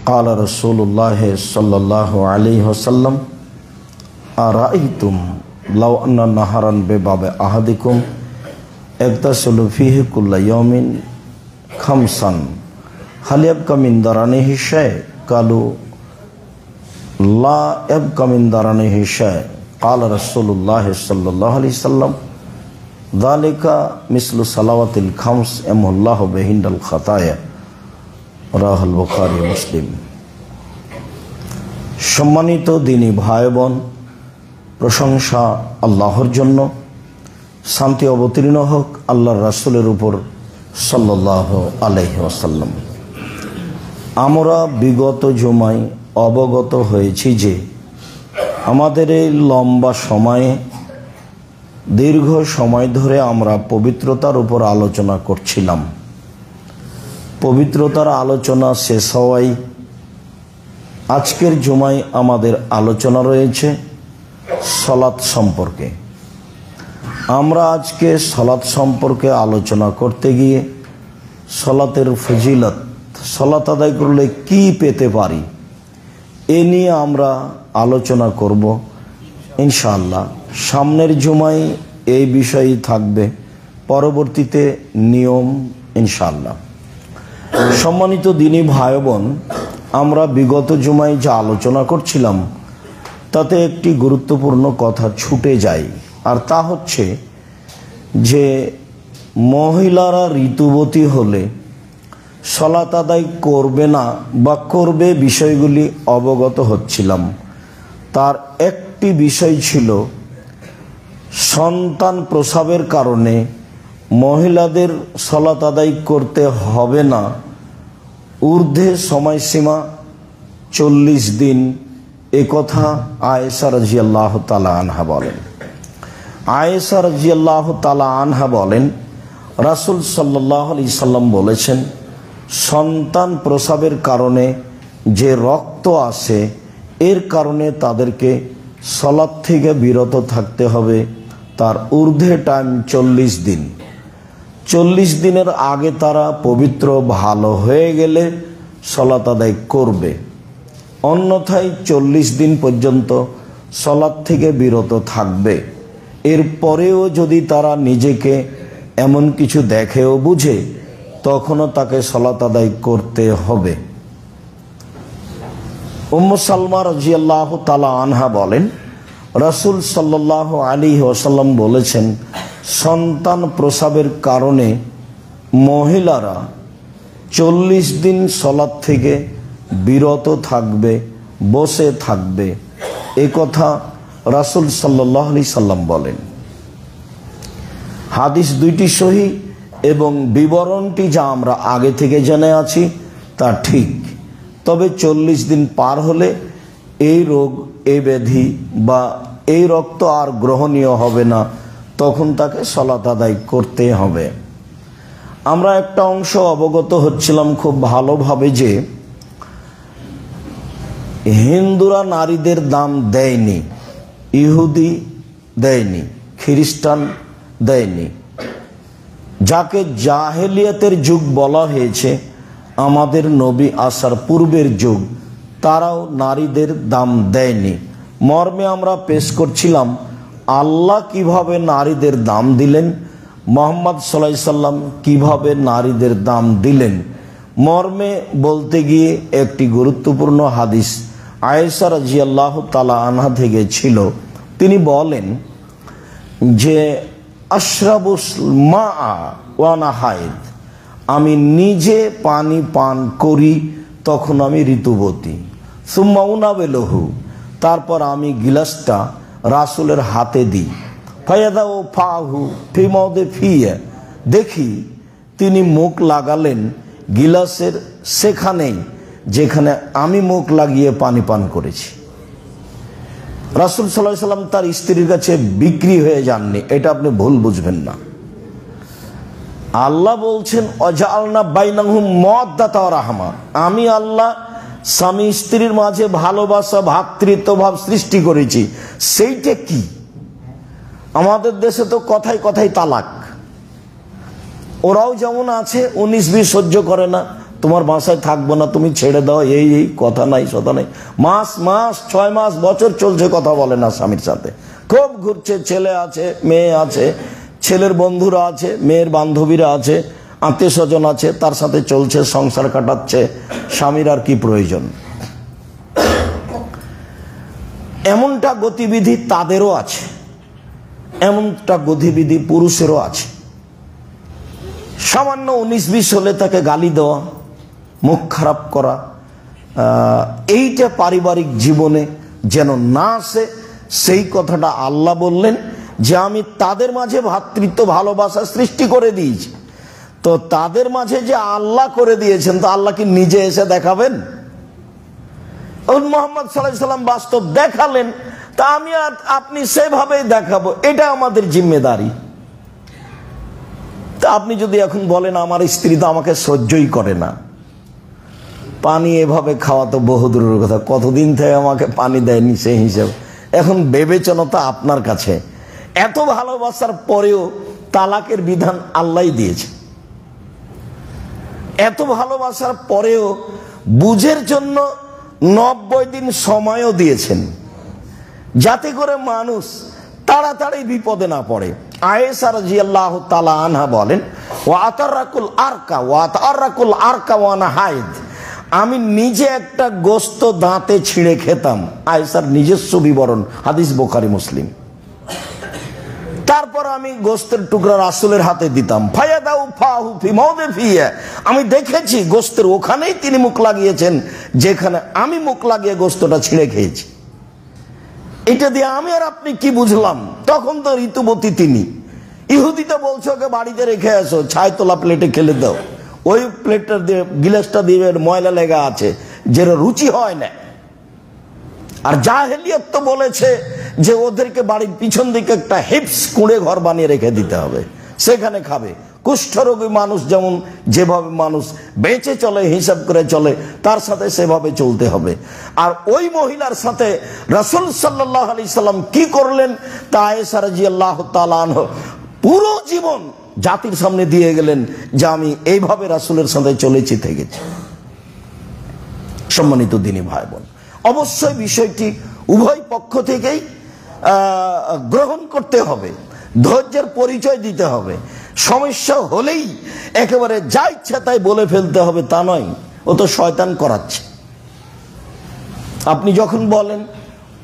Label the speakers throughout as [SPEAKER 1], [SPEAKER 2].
[SPEAKER 1] قال رسول الله صلى الله عليه وسلم أرأيتم لو أن نهرا بباب أحدكم يغتسل فيه كل يوم خمسا هل يبقى من درنه شيء؟ قالوا لا يبقى من درنه شيء. قال رسول الله صلى الله عليه وسلم ذلك مثل صلوات الخمس يمحو الله بهن الخطايا. রাহুল বুখারী মুসলিম। সম্মানিত দিনী ভাই বোন, প্রশংসা আল্লাহর জন্য, শান্তি অবতীর্ণ হোক আল্লাহর রাসূলের উপর সাল্লাল্লাহু আলাইহি ওয়াসাল্লাম। আমরা বিগত জুমায় অবগত হয়েছি যে আমাদের এই লম্বা সময়ে দীর্ঘ সময় ধরে আমরা পবিত্রতার উপর আলোচনা করছিলাম। পবিত্রতার আলোচনা শেষ হওয়ায় আজকের জুমায় আমাদের আলোচনা রয়েছে সালাত সম্পর্কে। আমরা আজকে সালাত সম্পর্কে আলোচনা করতে গিয়ে সালাতের ফজিলত, সালাত আদায় করলে কি পেতে পারি, এ নিয়ে আমরা আলোচনা করব ইনশাআল্লাহ। সামনের জুমায় এই বিষয়ই থাকবে, পরবর্তীতে নিয়ম ইনশাআল্লাহ। সম্মানিত দিনী ভাই বোন, আমরা বিগত জুমায় যা আলোচনা করছিলাম তাতে একটি গুরুত্বপূর্ণ কথা ছুটে যায়, আর তা হচ্ছে যে মহিলারা ঋতুবতী হলে সালাত আদায় করবে না বা করবে, বিষয়গুলি অবগত হচ্ছিলাম। তার একটি বিষয় ছিল সন্তান প্রসবের কারণে মহিলাদের সালাত আদায় করতে হবে না, ঊর্ধ্বে সময়সীমা 40 দিন। একথা আয়েশা রাদিয়াল্লাহু তাআলা আনহা বলেন। আয়েশা রাদিয়াল্লাহু তাআলা আনহা বলেন, রাসূল সাল্লাল্লাহু আলাইহি সাল্লাম বলেছেন, সন্তান প্রসবের কারণে যে রক্ত আসে এর কারণে তাদেরকে সালাত থেকে বিরত থাকতে হবে, তার ঊর্ধ্বে টাইম 40 দিন। 40 দিনের আগে তারা পবিত্র ভালো হয়ে গেলে সালাত আদায় করবে, অন্যথায় 40 দিন পর্যন্ত সালাত থেকে বিরত থাকবে। এরপরেও যদি তারা নিজেকে এমন কিছু দেখে ও বুঝে, তখনও তাকে সালাত আদায় করতে হবে। উম্মু সালমা রাদিয়াল্লাহু তাআলা আনহা বলেন, রাসূল সাল্লাল্লাহু আলাইহি ওয়াসাল্লাম বলেছেন, সন্তান প্রসবের কারণে মহিলারা 40 দিন সালাত থেকে বিরত থাকবে, বসে থাকবে। এ কথা রাসূল সাল্লাল্লাহু আলাইহি সাল্লাম বলেন। হাদিস দুইটি সহিহ এবং বিবরণটি যা আমরা আগে থেকে জেনে আছি তা ঠিক। তবে 40 দিন পার হলে এই রোগ, এই ব্যাধি বা এই রক্ত আর গ্রহণীয় হবে না, তখন তাকে সালাত আদায় করতে হবে। আমরা একটা অংশ অবগত হচ্ছিলাম খুব ভালোভাবে যে হিন্দুরা নারীদের দাম দেয়নি, ইহুদি দেয়নি, খ্রিস্টান দেয়নি। যাকে জাহেলিয়াতের যুগ বলা হয়েছে, আমাদের নবী আসার পূর্বের যুগ, তারাও নারীদের দাম দেয়নি। মর্মে আমরা পেশ করছিলাম আল্লাহ কিভাবে নারীদের দাম দিলেন, মুহাম্মদ সাল্লাল্লাহু আলাইহি সাল্লাম কিভাবে নারীদের দাম দিলেন। মর্মে বলতে গিয়ে একটি গুরুত্বপূর্ণ হাদিস আয়েশা রাদিয়াল্লাহু তাআলা আনহা থেকে ছিল। তিনি বলেন যে আশরাবুল মা ওয়া আনা হায়েদ, আমি নিজে পানি পান করি তখন আমি ঋতুবতী। সুম্মা উনাবিলহু, তারপর আমি গিলাসটা রাসূলের হাতে দিই। ফায়াদা ও ফাহু ফি মাউদি ফিয়া, দেখি তিনি মুখ লাগালেন গিলাসের সেখানেই যেখানে আমি মুখ লাগিয়ে পানি পান করেছি। রাসূল সাল্লাল্লাহু আলাইহি সাল্লাম তার স্ত্রীর কাছে বিক্রি হয়ে যাননি, এটা আপনি ভুল বুঝবেন না। আল্লাহ বলছেন ওয়াজআলনা বাইনাহুম মাওয়াদ্দাতা ওয়া রাহমা, আমি আল্লাহ স্বামী স্ত্রীর মাঝে ভালোবাসা, ভ্রাতৃত্বভাব সৃষ্টি করেছি। সেইটা কি? আমাদের দেশে তো কথায় কথায় তালাক। ওরাও যেমন আছে 19-20 সহ্য করে না, তোমার বাসায় থাকবো না, তুমি ছেড়ে দাও, এই এই কথা নাই কথা নাই। মাস 6 মাস বছর চলছে, কথা বলে না স্বামীর সাথে, খুব ঘুরছে, ছেলে আছে, মেয়ে আছে, ছেলের বন্ধুরা আছে, মেয়ের বান্ধবীরা আছে, আত্মীয় স্বজন আছে, তার সাথে চলছে, সংসার কাটাচ্ছে। স্বামীর আর কি প্রয়োজন? এমনটা গতিবিধি তাদেরও আছে, এমনটা গতিবিধি পুরুষেরও আছে। সামান্য 19-20 হলে তাকে গালি দেওয়া, মুখ খারাপ করা, এইটা পারিবারিক জীবনে যেন না আসে, সেই কথাটা আল্লাহ বললেন যে আমি তাদের মাঝে ভ্রাতৃত্ব ভালোবাসা সৃষ্টি করে দিয়েছি। তো তাদের মাঝে যে আল্লাহ করে দিয়েছেন, তো আল্লাহ কি নিজে এসে দেখাবেন? মুহাম্মদ সাল্লাল্লাহু আলাইহি সাল্লাম বাস্তব দেখালেন, তা আমি আর আপনি সেভাবেই দেখাবো, এটা আমাদের জিম্মেদারি। তা আপনি যদি এখন বলেন আমার স্ত্রী তো আমাকে সহ্যই করে না, পানি এভাবে খাওয়া তো বহু দূরের কথা, কতদিন থেকে আমাকে পানি দেয়নি সেই হিসেবে। এখন বিবেচনা আপনার কাছে। এত ভালোবাসার পরেও তালাকের বিধান আল্লাহই দিয়েছে। এত ভালোবাসার পরেও বুঝের জন্য 90 দিন সময়ও দিয়েছেন, যাতে করে মানুষ তাড়াতাড়ি বিপদে না পড়ে। আয়েশা রাদিয়াল্লাহু তাআলা আনহা বলেন, ওয়া আতারাকুল আরকা ওয়া আনা হাইদ, আমি নিজে একটা গোস্ত দাঁতে ছিঁড়ে খেতাম। আয়েশার নিজস্ব বিবরণ, হাদিস বুখারী মুসলিম। তারপর আমি গোস্তের টুকরা রাসূলের হাতে দিতাম, ফায়াদাউ ফাহু ফি মাওদিফিয়া, আমি দেখেছি গোস্তের ওখানেই তিনি মুখ লাগিয়েছেন যেখানে আমি মুখ লাগিয়ে গোস্তটা ছিঁড়ে খেয়েছি। এটা দিয়ে আমি আর আপনি কি বুঝলাম? তখন তো ঋতুবতী তিনি। ইহুদিতে বলছে ওকে বাড়িতে রেখে আসো, ছাই তোলা প্লেটে খেলে দাও, ওই প্লেটটা দিয়ে গিলাসটা দিয়ে ময়লা লেগা আছে, যেটা রুচি হয় না। আর জাহেলিয়াত তো বলেছে যে ওদেরকে বাড়ির পিছন দিকে একটা হিপস কুঁড়ে ঘর বানিয়ে রেখে দিতে হবে, সেখানে খাবে। কুষ্ঠরোগী মানুষ যেমন যেভাবে মানুষ বেঁচে চলে, হিসাব করে চলে, তার সাথে সেভাবে চলতে হবে। আর ওই মহিলার সাথে রাসূল সাল্লাল্লাহু আলাইহি সাল্লাম কি করলেন তা আয়েশা রাদিয়াল্লাহু তাআলা আনহা পুরো জীবন জাতির সামনে দিয়ে গেলেন যে আমি এইভাবে রাসূলের সাথে চলেছি থেকেছি। সম্মানিত দ্বীনি ভাই বোন, অবশ্যই বিষয়টি উভয় পক্ষ থেকেই গ্রহণ করতে হবে, ধৈর্যের পরিচয় দিতে হবে। সমস্যা হলেই একেবারে যা ইচ্ছা তাই বলে ফেলতে হবে তা নয়, ও তো শয়তান করাচ্ছে। আপনি যখন বলেন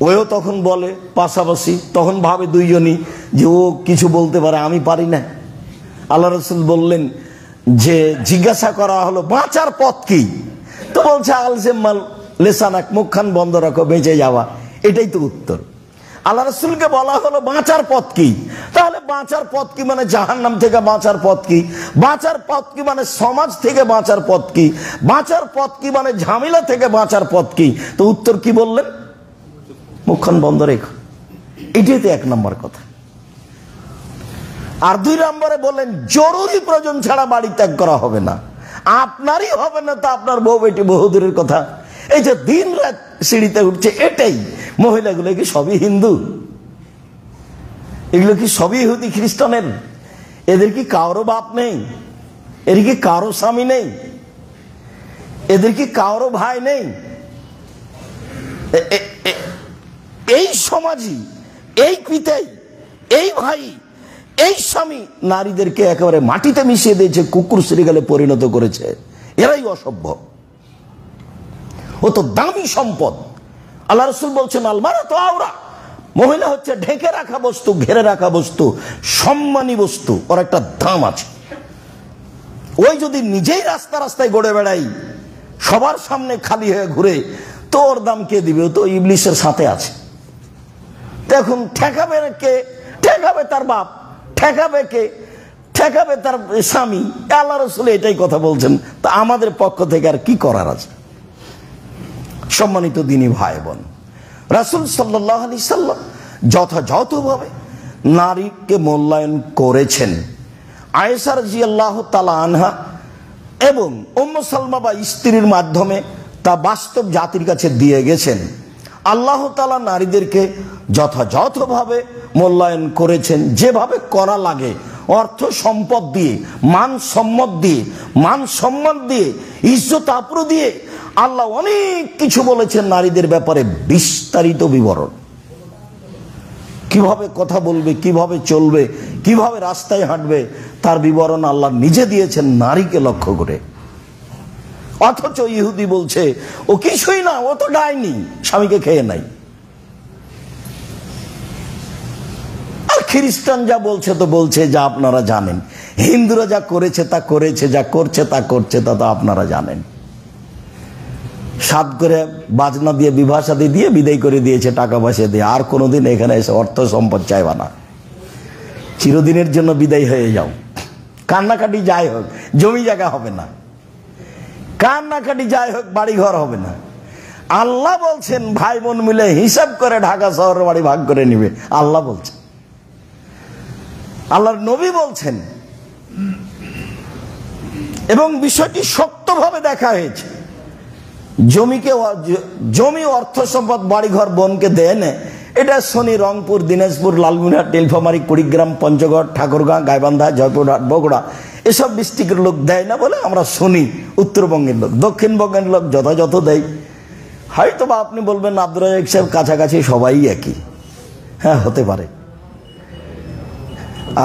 [SPEAKER 1] ওও তখন বলে পাশাপাশি, তখন ভাবে দুইজনই যে ও কিছু বলতে পারে, আমি পারি না। আল্লাহ রাসূল বললেন যে জিজ্ঞাসা করা হলো বাঁচার পথ কি, তো বলছে আলজেমাল লেসানাক, মুখখান বন্ধ রাখো, বেঁচে যাওয়া, এটাই তো উত্তর। আল্লাহ রাসূলকে বলা হলো বাঁচার পথ কি, তাহলে বাঁচার পথ কি মানে জাহান্নাম থেকে বাঁচার পথ কি, বাঁচার পথ কি মানে সমাজ থেকে বাঁচার পথ কি, বাঁচার পথ কি মানে ঝামেলা থেকে বাঁচার পথ কি? তো উত্তর কি বললেন? মুখখান বন্ধ রেখো, এটাই তো 1 নম্বর কথা। আর 2 নম্বরে বললেন জরুরি প্রয়োজন ছাড়া বাড়ি ত্যাগ করা হবে না। আপনারই হবে না, তা আপনার বউ বেটি বহুদূরের কথা। এই যে দিন রাত সিঁড়িতে উঠছে, এটাই। মহিলাগুলো কি সবই হিন্দু? এগুলো কি সবই ইহুদি খ্রিস্টানের? এদের কি কারো বাপ নেই? এর কি কারো স্বামী নেই? এদের কি কারো ভাই নেই? এই সমাজই, এই পিতাই, এই ভাই, এই স্বামী নারীদেরকে একেবারে মাটিতে মিশিয়ে দিয়েছে, কুকুর শ্রীগালে পরিণত করেছে। এরাই অসভ্য। ও তো দামি সম্পদ। আল্লাহ রাসূল বলছেন আলমারাতু আওরা, মহিলা হচ্ছে ঢেকে রাখা বস্তু, ঘেরে রাখা বস্তু, সম্মানী বস্তু, ওর একটা দাম আছে। ওই যদি নিজেই রাস্তা রাস্তায় গড়ে বেড়াই, সবার সামনে খালি হয়ে ঘুরে, তো ওর দাম কে দিবে? ও তো ইবলিসের সাথে আছে। দেখুন ঠেকাবে কে? ঠেকাবে তার বাপ, ঠেকাবে কে? ঠেকাবে তার স্বামী। আল্লাহ রাসূল এটাই কথা বলছেন। তা আমাদের পক্ষ থেকে আর কি করার আছে? সম্মানিত দ্বীনি ভাই বোন, রাসূল সাল্লাল্লাহু আলাইহি সাল্লাম যথাযথভাবে নারীকে মূল্যায়ন করেছেন। আয়েশা রাদিয়াল্লাহু তাআলা আনহা এবং উম্মে সালমা বা স্ত্রীর মাধ্যমে তা বাস্তব জাতির কাছে দিয়ে গেছেন। আল্লাহ তাআলা নারীদেরকে যথাযথভাবে মূল্যায়ন করেছেন, যেভাবে করা লাগে অর্থ সম্পদ দিয়ে, মান সম্মান দিয়ে, ইজ্জত আবরু দিয়ে আল্লাহ অনেক কিছু বলেছেন নারীদের ব্যাপারে, বিস্তারিত বিবরণ। কিভাবে কথা বলবে, কিভাবে চলবে, কিভাবে রাস্তায় হাঁটবে, তার বিবরণ আল্লাহ নিজে দিয়েছেন নারীকে লক্ষ্য করে। অথচ ইহুদি বলছে ও কিছুই না, ও তো ডাইনি, স্বামীকে খেয়ে নাই। আর খ্রিস্টান যা বলছে তো বলছে, যা আপনারা জানেন। হিন্দুরা যা করেছে তা করেছে, যা করছে তা করছে, তা তো আপনারা জানেন। সাত করে বাজনা দিয়ে, বিবাহ শাদী দিয়ে বিদায় করে দিয়েছে, টাকা পয়সা দিয়ে। আর কোনোদিন এখানে এসে অর্থ সম্পদ চাইবা না, চিরদিনের জন্য বিদায় হয়ে যাও। কান্নাকাটি যাই হোক, জমি জায়গা হবে না। কান্নাকাটি যাই হোক, বাড়ি ঘর হবে না। আল্লাহ বলছেন ভাই বোন মিলে হিসাব করে ঢাকা শহরের বাড়ি ভাগ করে নিবে। আল্লাহ বলছেন, আল্লাহর নবী বলছেন, এবং বিষয়টি শক্তভাবে দেখা হয়েছে। জমি অর্থ সম্পদ বাড়িঘর বোনকে দেয় না, এটা শনি, রংপুর, দিনাজপুর, লালমিনহাট, নীলফামারী, কুড়িগ্রাম, পঞ্চগড়, ঠাকুরগাঁ, গাইবান্ধা, জয়পুরহাট, বগুড়া এসব ডিস্ট্রিক্টের লোক দেয় না বলে আমরা শুনি। উত্তরবঙ্গের লোক, দক্ষিণবঙ্গের লোক যথাযথ দেয়। হয়তো বা আপনি বলবেন আব্দুর রাজ্জাক সাহেব কাছাকাছি সবাই একই। হ্যাঁ, হতে পারে।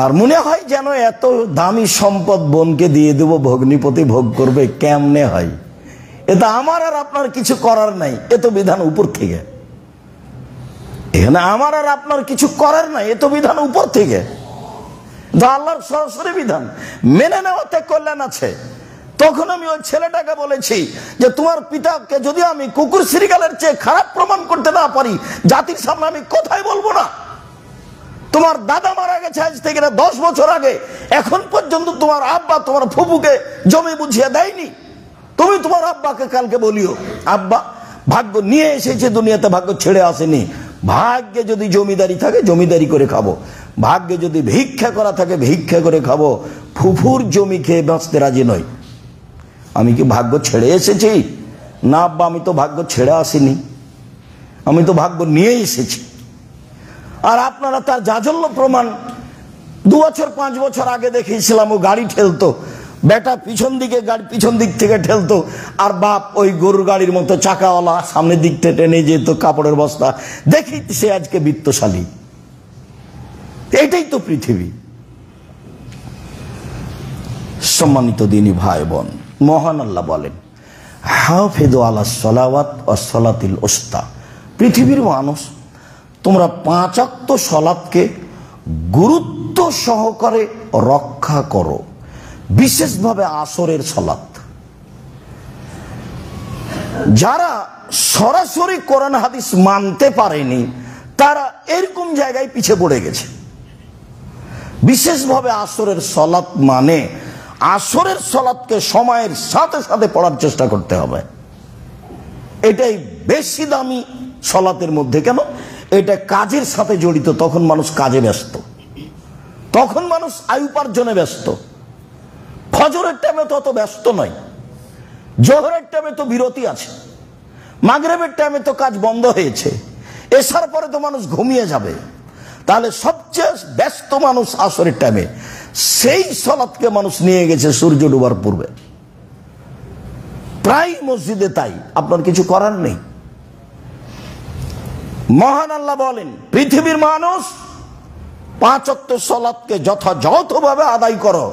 [SPEAKER 1] আর মনে হয় যেন এত দামি সম্পদ বোনকে দিয়ে দেব, ভগ্নিপতি ভোগ করবে। কেমনে হয়? এটা আমার আর আপনার কিছু করার নাই, এ তো বিধান উপর থেকে। এখানে আমার আর আপনার কিছু করার নাই, এ তো বিধান উপর থেকে। আল্লাহর সরাসরি বিধান মেনে নেওয়াতে কল্যাণ আছে। তখন আমি ওই ছেলেটাকে বলেছি যে তোমার পিতাকে যদি আমি কুকুর শ্রীকালের চেয়ে খারাপ প্রমাণ করতে না পারি, জাতির সামনে আমি কোথায় বলবো না। তোমার দাদা মারা গেছে আজ থেকে 10 বছর আগে, এখন পর্যন্ত তোমার আব্বা তোমার ফুপুকে জমি বুঝিয়ে দেয়নি। তুমি তোমার আব্বাকে কালকে বলিও, আব্বা ভাগ্য নিয়ে এসেছে দুনিয়াতে, ভাগ্য ছেড়ে আসেনি। ভাগ্যে যদি জমিদারি থাকে জমিদারি করে খাবো, ভাগ্যে যদি ভিক্ষা করা থাকে ভিক্ষা করে খাবো। ফুফুর জমি খেয়ে বাঁচতে রাজি নই। আমি কি ভাগ্য ছেড়ে এসেছি? না আব্বা, আমি তো ভাগ্য ছেড়ে আসিনি, আমি তো ভাগ্য নিয়ে এসেছি। আর আপনারা তার জাজল্য প্রমাণ 2 বছর 5 বছর আগে দেখিয়েছিলাম। ও গাড়ি ঠেলতো, বেটা পিছন দিকে, গাড়ি পিছন দিক থেকে ঠেলতো, আর বাপ ওই গরুর গাড়ির মতো চাকাওয়ালা সামনের দিক থেকে টেনে যেত, কাপড়ের বস্তা। দেখি সে আজকে বিত্তশালী। এটাই তো পৃথিবী। সম্মানিত দিনী ভাই বোন, মহান আল্লাহ বলেন হাফিযু আলাস সালাওয়াত ওয়াস সালাতিল উস্তা। পৃথিবীর মানুষ, তোমরা 5 ওয়াক্ত সালাতকে গুরুত্ব সহকারে রক্ষা করো, বিশেষভাবে আসরের সালাত। যারা সরাসরি কোরআন হাদিস মানতে পারেনি তারা এরকম জায়গায় পিছিয়ে পড়ে গেছে। বিশেষভাবে আসরের সালাত মানে আসরের সালাতকে সময়ের সাথে সাথে পড়ার চেষ্টা করতে হবে। এটাই বেশি দামি সালাতের মধ্যে। কেন? এটা কাজের সাথে জড়িত। তখন মানুষ কাজে ব্যস্ত, তখন মানুষ আয় উপার্জনে ব্যস্ত। ফজরের টাইমে তো অত ব্যস্ত নয়, জোহরের টাইমে তো বিরতি আছে, মাগরিবের টাইমে তো কাজ বন্ধ হয়েছে, এসার পরে তো মানুষ ঘুমিয়ে যাবে। তাহলে সবচেয়ে ব্যস্ত মানুষ আসরের টাইমে। সেই সালাতকে মানুষ নিয়ে গেছে সূর্য ডোবার পূর্বে। প্রায় মসজিদে তাই, আপনার কিছু করার নেই। মহান আল্লাহ বলেন পৃথিবীর মানুষ 5 ওয়াক্ত সালাতকে যথাযথভাবে আদায় করো,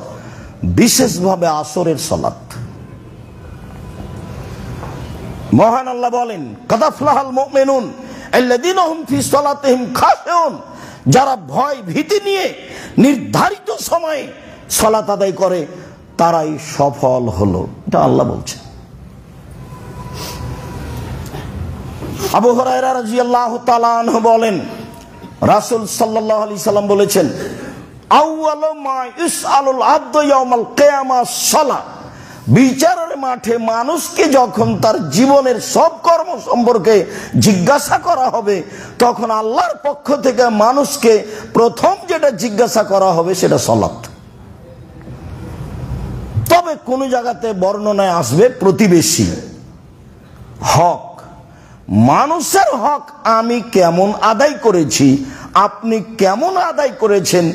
[SPEAKER 1] বিশেষভাবে আসরের সালাত। মহান আল্লাহ বলেন কাদ আফলাহাল মুমিনুন আল্লাযীনা হুম ফি সালাতিহিম খাশিউন। যারা ভয় ভীতি নিয়ে নির্ধারিত সময়ে সালাত আদায় করে তারাই সফল হলো। এটা আল্লাহ বলছে। আবু হুরায়রা রাদিয়াল্লাহু তাআলা আনহু বলেন রাসূল সাল্লাল্লাহু আলাইহি সাল্লাম বলেছেন আউয়ালু মা ইসআলুল আবদু ইয়াউমাল কিয়ামাহ সালাত। বিচারের মাঠে মানুষকে যখন তার জীবনের সব কর্ম সম্পর্কে জিজ্ঞাসা করা হবে, তখন আল্লাহর পক্ষ থেকে মানুষকে প্রথম যেটা জিজ্ঞাসা করা হবে সেটা সালাত। তবে কোন জায়গাতে বর্ণনায় আসবে প্রতিবেশী হক, মানুষের হক আমি কেমন আদায় করেছি, আপনি কেমন আদায় করেছেন,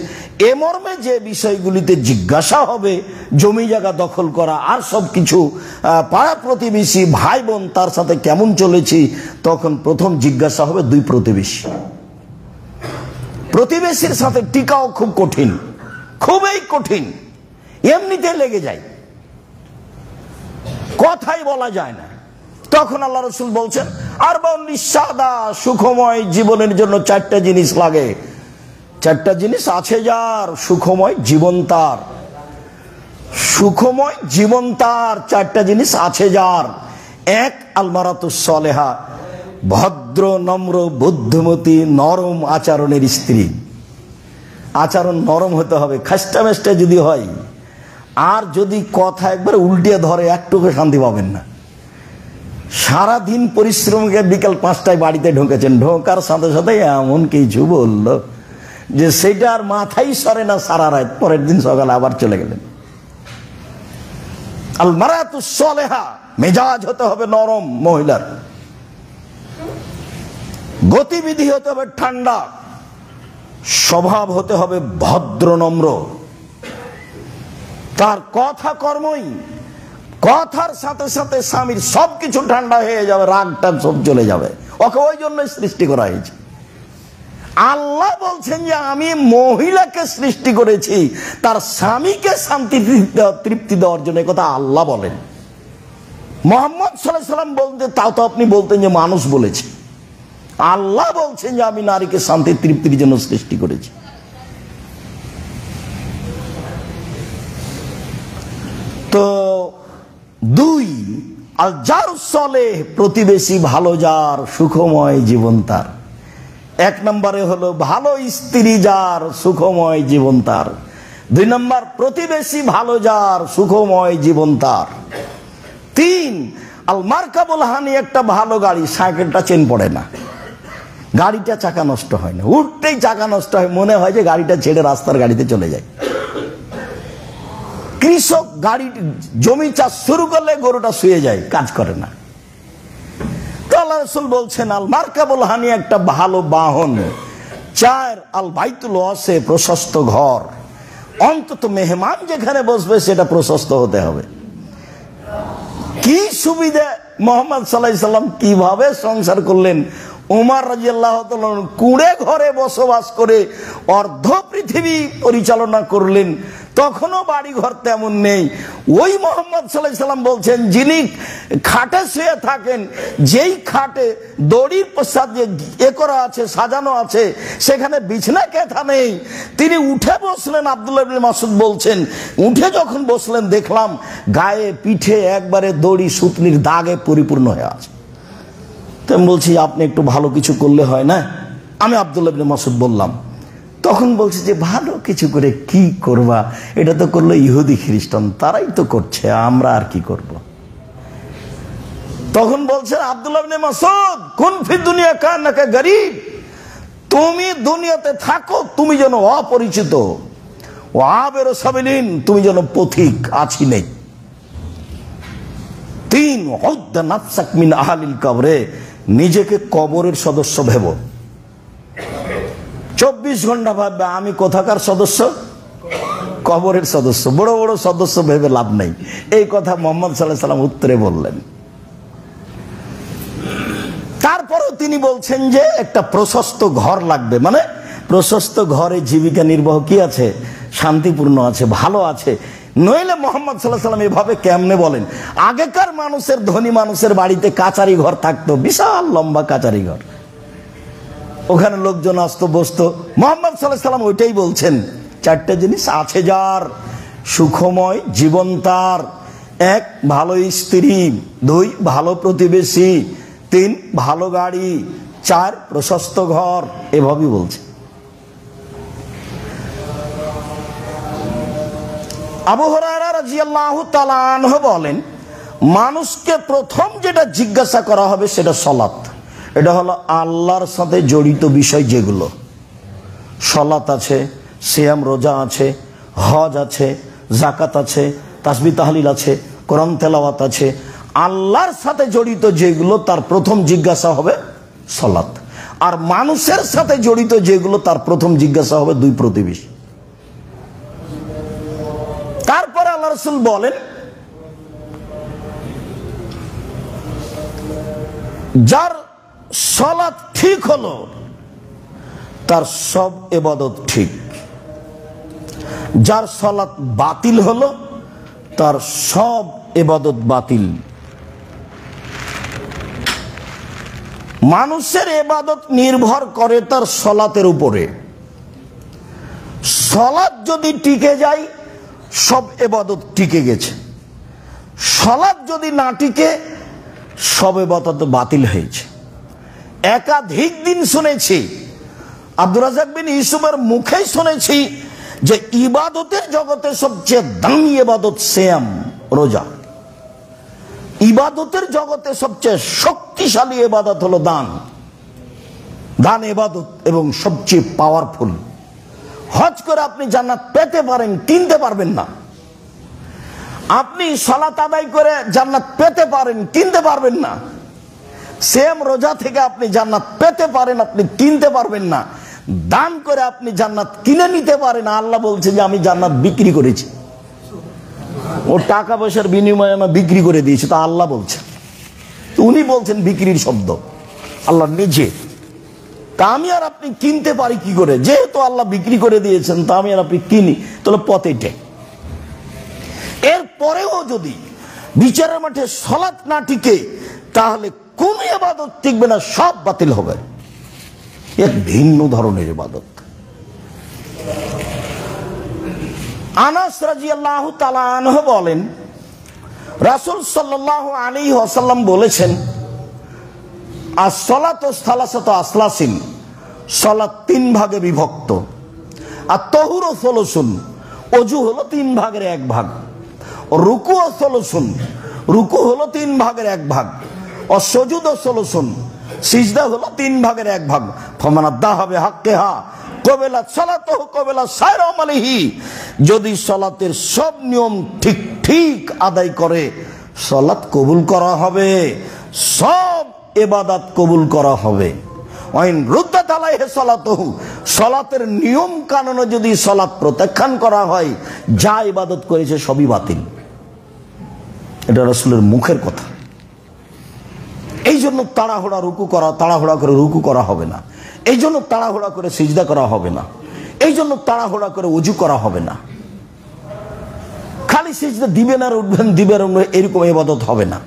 [SPEAKER 1] এ মর্মে যে বিষয়গুলিতে জিজ্ঞাসা হবে, জমি জায়গা দখল করা আর সবকিছু, পাড়া প্রতিবেশী ভাই বোন তার সাথে কেমন চলেছি, তখন প্রথম জিজ্ঞাসা হবে দুই প্রতিবেশী। প্রতিবেশীর সাথে টিকাও খুব কঠিন, খুবই কঠিন, এমনিতে লেগে যায়, কথাই বলা যায় না। তখন আল্লাহ রাসূল বলছেন, আর নিঃসাদা, সুখময় জীবনের জন্য চারটা জিনিস লাগে। চারটা জিনিস আছে যার, সুখময় জীবন তার। সুখময় জীবন তার চারটা জিনিস আছে যার। এক, আলমারাতুস সলেহা, ভদ্র নম্র বুদ্ধিমতী নরম আচরণের স্ত্রী। আচরণ নরম হতে হবে, খাস্টা মেস্টা যদি হয়, আর যদি কথা একবার উল্টিয়ে ধরে একটুকু শান্তি পাবেন না। সারাদিন পরিশ্রম করে বিকাল 5টায় বাড়িতে ঢুকেছেন, ঢোকার সাথে সাথে এমন কিছু বললো যে সেটা আর মাথায় সরে না সারা রাত, পরের দিন সকালে আবার চলে গেলেন। আল মারাতুস সলেহা, মেজাজ হতে হবে নরম মহিলার, গতিবিধি হতে হবে ঠান্ডা, স্বভাব হতে হবে ভদ্র নম্র, তার কথা কর্মই, কথার সাথে সাথে স্বামীর সবকিছু ঠান্ডা হয়ে যাবে, রাগটা সব চলে যাবে। ওকে ওই জন্যই সৃষ্টি করা হয়েছে। আল্লাহ বলছেন যে আমি মহিলাকে সৃষ্টি করেছি তার স্বামীকে শান্তি তৃপ্তি দেওয়ার জন্য, কথা আল্লাহ বলেন। মুহাম্মদ সাল্লাল্লাহু আলাইহি সাল্লাম বলতেন, তাও তো আপনি বলতেন যে মানুষ বলেছে। আল্লাহ বলছেন যে আমি নারীকে শান্তি তৃপ্তির জন্য সৃষ্টি করেছি। তো দুই, আল জারুস সলেহ, প্রতিবেশী ভালো যার, সুখময় জীবন তার। এক নম্বরে হলো ভালো স্ত্রী যার, সুখময় জীবন তার। দুই নম্বর, প্রতিবেশী ভালো যার, সুখময় জীবন তার। তিন, আল মারকাবুল হানি, একটা ভালো গাড়ি, সাইকেলটা চেন পড়ে না, গাড়িটা চাকা নষ্ট হয় না, উঠতেই চাকা নষ্ট হয়, মনে হয় যে গাড়িটা ছেড়ে রাস্তার গাড়িতে চলে যায়। কৃষক গাড়ি জমি চাষ শুরু করলে গরুটা শুয়ে যায়, কাজ করে না। আল্লাহ রাসূল বলছেন আল মারকাবুল হানি, একটা ভালো বাহন। চার, আল বাইতুল ওয়াসে, প্রশস্ত ঘর, অন্তত মেহমান যেখানে বসবে সেটা প্রশস্ত হতে হবে। কি সুবিধা! মুহাম্মদ সাল্লাল্লাহু আলাইহি সাল্লাম কিভাবে সংসার করলেন। উমর রাদিয়াল্লাহু তাআলা কুঁড়ে ঘরে বসবাস করে অর্ধ পৃথিবী পরিচালনা করলেন, তখনও বাড়ি ঘর তেমন নেই। ওই মুহাম্মদ সাল্লাল্লাহু আলাইহি সাল্লাম বলছেন, যিনি খাটে শুয়ে থাকেন, যেই খাটে দড়ির প্রসাদ এ করা আছে, সাজানো আছে, সেখানে বিছনা কেথা নেই, তিনি উঠে বসলেন। আব্দুল্লাহ ইবনে মাসউদ বলছেন, উঠে যখন বসলেন দেখলাম গায়ে পিঠে একবারে দড়ি সুতনির দাগে পরিপূর্ণ হয়ে আছে। তো আমি বলছি, আপনি একটু ভালো কিছু করলে হয় না? আমি আব্দুল্লাহ ইবনে মাসউদ বললাম। তখন বলছে যে ভালো কিছু করে কি করবা, এটা তো করলো ইহুদি খ্রিস্টান, তারাই তো করছে, আমরা আর কি করব। তখন বলছেন আব্দুল্লাহ ইবনে মাসউদ, কুন ফি দুনিয়া কান্নাকা গরীব, তুমি দুনিয়াতে থাকো তুমি যেন অপরিচিত, ও আবের সাবিলিন, তুমি যেন পথিক, আছি নেই। তিন, উদ্দা নাফসাক মিন আহলিল কবরে, নিজেকে কবরের সদস্য ভেবো। 24 ঘন্টা ভাববে আমি কোথাকার সদস্য, কবরের সদস্য। বড় বড় সদস্য ভেবে লাভ নেই। এই কথা মুহাম্মদ সাল্লাল্লাহু আলাইহি সাল্লাম উত্তরে বললেন। তারপরেও তিনি বলছেন যে একটা প্রশস্ত ঘর লাগবে, মানে প্রশস্ত ঘরে জীবিকা নির্বাহ কি আছে, শান্তিপূর্ণ আছে, ভালো আছে। নইলে মুহাম্মদ সাল্লাল্লাহু আলাইহি সাল্লাম এভাবে কেমনে বলেন? আগেকার মানুষের, ধনী মানুষের বাড়িতে কাচারি ঘর থাকতো, বিশাল লম্বা কাচারি ঘর, ওখানে লোকজন আসতো বসতো। মুহাম্মদ সাল্লাল্লাহু আলাইহি সাল্লাম ওইটাই বলছেন, চারটা জিনিস আছে যার, সুখময় জীবন তার। এক, ভালো স্ত্রী। দুই, ভালো প্রতিবেশী। তিন, ভালো গাড়ি। চার, প্রশস্ত ঘর। এভাবেই বলছে। আবু হুরায়রা রাদিয়াল্লাহু তাআলা আনহু বলেন, মানুষকে প্রথম যেটা জিজ্ঞাসা করা হবে সেটা সালাত। এটা হলো আল্লাহর সাথে জড়িত বিষয়, যেগুলো সালাত আছে, সিয়াম রোজা আছে, হজ আছে, যাকাত আছে, তাসবিহ তাহলিল আছে, কোরআন তেলাওয়াত আছে, আল্লাহর সাথে জড়িত যেগুলো তার প্রথম জিজ্ঞাসা হবে সালাত। আর মানুষের সাথে জড়িত যেগুলো তার প্রথম জিজ্ঞাসা হবে দুই প্রতিবেশী। রাসূল বলেন, যার সালাত ঠিক হলো তার সব ইবাদত ঠিক, যার সালাত বাতিল হলো তার সব ইবাদত বাতিল। মানুষের ইবাদত নির্ভর করে তার সালাতের উপরে। সালাত যদি টিকে যায় সব ইবাদত টিকে গেছে, সালাত যদি না টিকে সব ইবাদত বাতিল হয়েছে। একাধিক দিন শুনেছি, আব্দুর রাজ্জাক বিন ইউসুফের মুখেই শুনেছি যে ইবাদতের জগতে সবচেয়ে দামি ইবাদত সিয়াম, রোজা। ইবাদতের জগতে সবচেয়ে শক্তিশালী ইবাদত হলো দান। দান ইবাদত এবং সবচেয়ে পাওয়ারফুল। হজ করে আপনি জান্নাত পেতে পারেন, কিনতে পারবেন না। আপনি সালাত আদায় করে জান্নাত পেতে পারেন, কিনতে পারবেন না। সিয়াম, রোজা থেকে আপনি জান্নাত পেতে পারেন, আপনি কিনতে পারবেন না। দান করে আপনি জান্নাত কিনে নিতে পারেন। আল্লাহ বলছে যে আমি জান্নাত বিক্রি করেছি, ও টাকা পয়সার বিনিময়ে আমি বিক্রি করে দিয়েছি। তা আল্লাহ বলছে, উনি বলছেন বিক্রির শব্দ, আল্লাহ নিজে। তা আমি আর আপনি কিনতে পারি কি করে? যেহেতু আল্লাহ বিক্রি করে দিয়েছেন, তা আমি আর আপনি কিনি, তাহলে পথেটে। এরপরেও যদি বিচারের মাঠে সালাত না টিকে, তাহলে কোন ইবাদত টিকবে না, সব বাতিল হবে। এক ভিন্ন ধরনের ইবাদত। আনাস রাদিয়াল্লাহু তাআলা আনহু বলেন, রাসূল সাল্লাল্লাহু আলাইহি ওয়াসাল্লাম বলেছেন, as-salatu salasatu aslasin, সালাত তিন ভাগে বিভক্ত। আর তাহুরু সুলুসুন, ওযু হলো তিন ভাগের এক ভাগ। রুকু ও সুলুসুন, রুকু হলো তিন ভাগের এক ভাগ। ও সুজুদ ও সুলুসুন, সিজদা হলো তিন ভাগের এক ভাগ। ফামানাদ্দাহা বিহাক্কিহা কবিলাত সালাতুহু কবিলা সাইর আমালিহি, যদি সালাতের সব নিয়ম ঠিক ঠিক আদায় করে সালাত কবুল করা হবে, সব ইবাদত কবুল করা হবে। ওয়াইন রুদ্দাত আলাইহি সালাতুহু, সালাতের নিয়ম কানুনে যদি সালাত প্রত্যাখ্যান করা হয়, যা ইবাদত করেছে সবই বাতিল। এটা রাসূলের মুখের কথা। এই জন্য তাড়াহুড়া রুকু করা, তাড়াহুড়া করে রুকু করা হবে না। এই জন্য তাড়াহুড়া করে সিজদা করা হবে না। এই জন্য তাড়াহুড়া করে ওযু করা হবে না। খালি সিজদা দিবেন আর উঠবেন, দিবেন এরকম ইবাদত হবে না।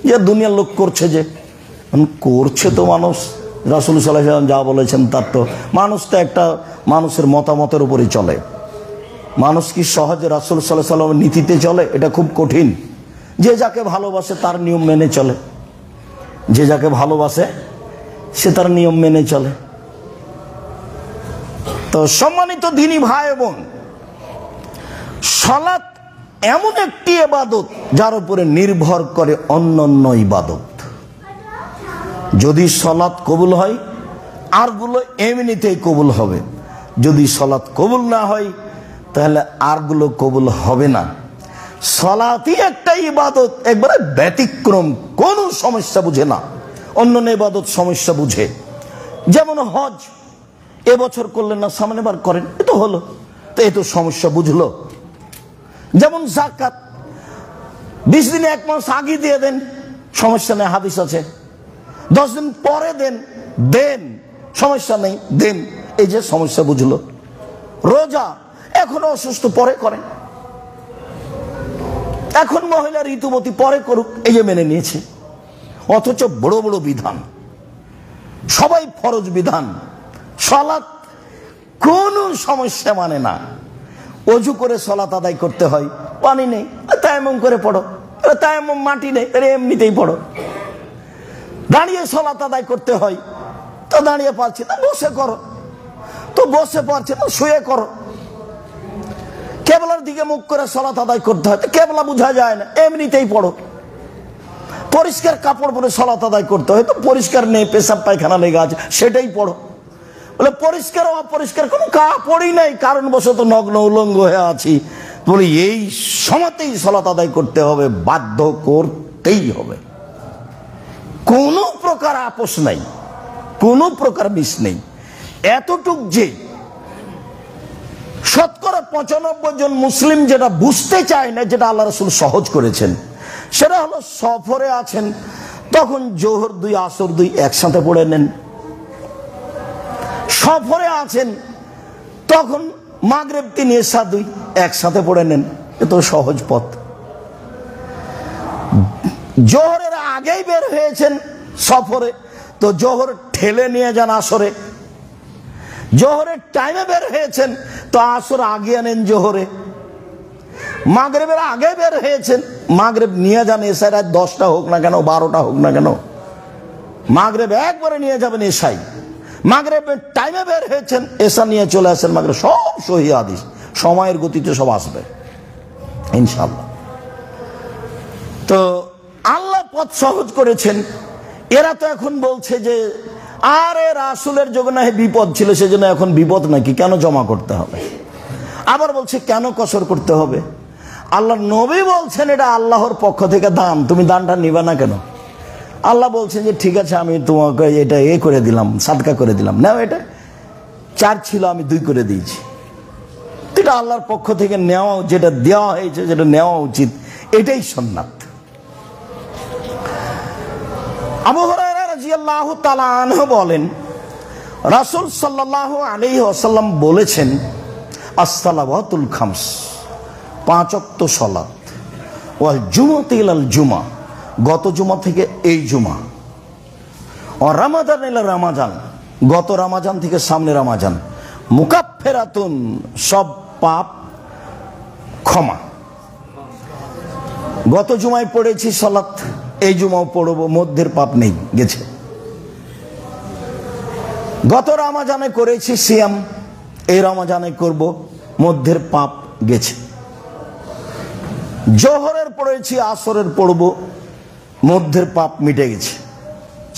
[SPEAKER 1] যে দুনিয়ার লোক করছে, যে করছে তো মানুষ, রাসূল সাল্লাল্লাহু আলাইহি ওয়াসাল্লাম যা বলেছেন তার তো, মানুষ তো একটা মানুষের মতামতের উপরই চলে। মানুষ কি সহজে রাসূল সাল্লাল্লাহু আলাইহি ওয়াসাল্লামের নীতিতে চলে? এটা খুব কঠিন। যে যাকে ভালোবাসে তার নিয়ম মেনে চলে, যে যাকে ভালোবাসে সে তার নিয়ম মেনে চলে। তো সম্মানিত দ্বীনী ভাই বোন, সালাত এমন একটি ইবাদত যার উপরে নির্ভর করে অন্যান্য ইবাদত। যদি সালাত কবুল হয়, আরগুলো এমনিতেই কবুল হবে। যদি সালাত কবুল না হয়, তাহলে আরগুলো কবুল হবে না। সালাতই একটা ইবাদত, একবারে ব্যতিক্রম, কোনো সমস্যা বুঝে না। অন্যান্য ইবাদত সমস্যা বুঝে। যেমন হজ, এবছর করলেন না, সামনে বার করেন, এ তো হলো, তো এ তো সমস্যা বুঝলো। যেমন যাকাত, 20 দিনে 1 মাস আগে দিয়ে দেন, সমস্যা নেই, হাদিস আছে। 10 দিন পরে দেন, দেন, সমস্যা নেই, দেন, এই যে সমস্যা বুঝলো। রোজা, এখনো অসুস্থ, পরে করেন। এখন মহিলা ঋতুবতী, পরে করুক, এই যে মেনে নিয়েছে। অথচ বড় বড় বিধান, সবাই ফরজ বিধান। সালাত কোনো সমস্যা মানে না। ওযু করে সালাত আদায় করতে হয়, পানি নেই, তায়াম্মুম করে পড়ো। তায়াম্মুম, মাটি নেই, এমনিতেই পড়ো। দাঁড়িয়ে সালাত আদায় করতে হয়, তো দাঁড়িয়ে পারছি না, বসে করো। তো বসে পারছে না, শুয়ে করো। কেবলার দিকে মুখ করে সালাত আদায় করতে হয়, কেবলা বোঝা যায় না, এমনিতেই পড়ো। পরিষ্কার কাপড় পরে সালাত আদায় করতে হয়, তো পরিষ্কার নেই, পেশাব পায়খানা লেগে আছে, সেটাই পড়ো। বলে পরিষ্কার অপরিষ্কার কোনো কাপড়ই নাই, কারণবশত নগ্ন উলঙ্গ হয়ে আছি, বলে এই সময়তেই সালাত আদায় করতে হবে, বাধ্য করতেই হবে। কোনো প্রকার আপোষ নাই, কোনো প্রকার মিস নেই। এতটুক যে শতকরা 95 জন মুসলিম যেটা বুঝতে চায় না, যেটা আল্লাহ রাসূল সহজ করেছেন, সেটা হলো সফরে আছেন তখন জোহর 2 আসর 2 একসাথে পড়ে নেন। সফরে আছেন তখন মাগরিব 3 এশা 2 একসাথে পড়ে নেন। এ তো সহজ পথ। জোহরের আগেই বের হয়েছেন সফরে, তো জোহর ঠেলে নিয়ে যান আসরে। জোহরের টাইমে বের হয়েছেন তো আসর আগে আনেন জোহরে। মাগরিবের আগে বের হয়েছেন, মাগরিব নিয়ে যান এশায়, রাত 10টা হোক না কেন, 12টা হোক না কেন, মাগরিব একবারে নিয়ে যাবেন এশায়। মাগরিবের টাইমে বের হয়েছেন, এশা নিয়ে চলে আসেন মাগরিব। সব সহিহ হাদিস, সময়ের গতিতে সব আসবে ইনশাআল্লাহ। তো আল্লাহ পথ সহজ করেছেন। এরা তো এখন বলছে যে আরে রাসূলের যুগে না বিপদ ছিল, সেজন্য এখন বিপদ নাকি, কেন জমা করতে হবে? আবার বলছে কেন কসর করতে হবে? আল্লাহর নবী বলছেন এটা আল্লাহর পক্ষ থেকে দান, তুমি দানটা নিবা না কেন? আল্লাহ বলছেন যে ঠিক আছে, আমি তোমাকে এটা করে দিলাম, সাদকা করে দিলাম, নাও, এটা 4 ছিল আমি 2 করে দিয়েছি। এটা আল্লাহর পক্ষ থেকে নেওয়া, যেটা দেওয়া হয়েছে যেটা নেওয়া উচিত, এটাই সুন্নাত। আবু হুরায়রা রাদিয়াল্লাহু তাআলা আনহু বলেন, রাসূল সাল্লাল্লাহু আলাইহি ওয়াসাল্লাম বলেছেন, as-salawatul khams, 5 ওয়াক্ত সালাত, ওয়াল জুমাতু ইলাল জুমা, গত জুমা থেকে এই জুমা, ও রমাদান ইলা রমাদান, গত রমাজান থেকে সামনে রমাজান, মুকাফফিরাতুন, সব পাপ ক্ষমা। গত জুমায় পড়েছি সালাত, এই জুমাও পড়বো, মধ্যের পাপ নেই, গেছে। গত রমাজানে করেছি সিয়াম, এই রমাজানে করব, মধ্যের পাপ গেছে। জোহরের পড়েছি, আসরের পড়ব, মধ্যের পাপ মিটে গেছে,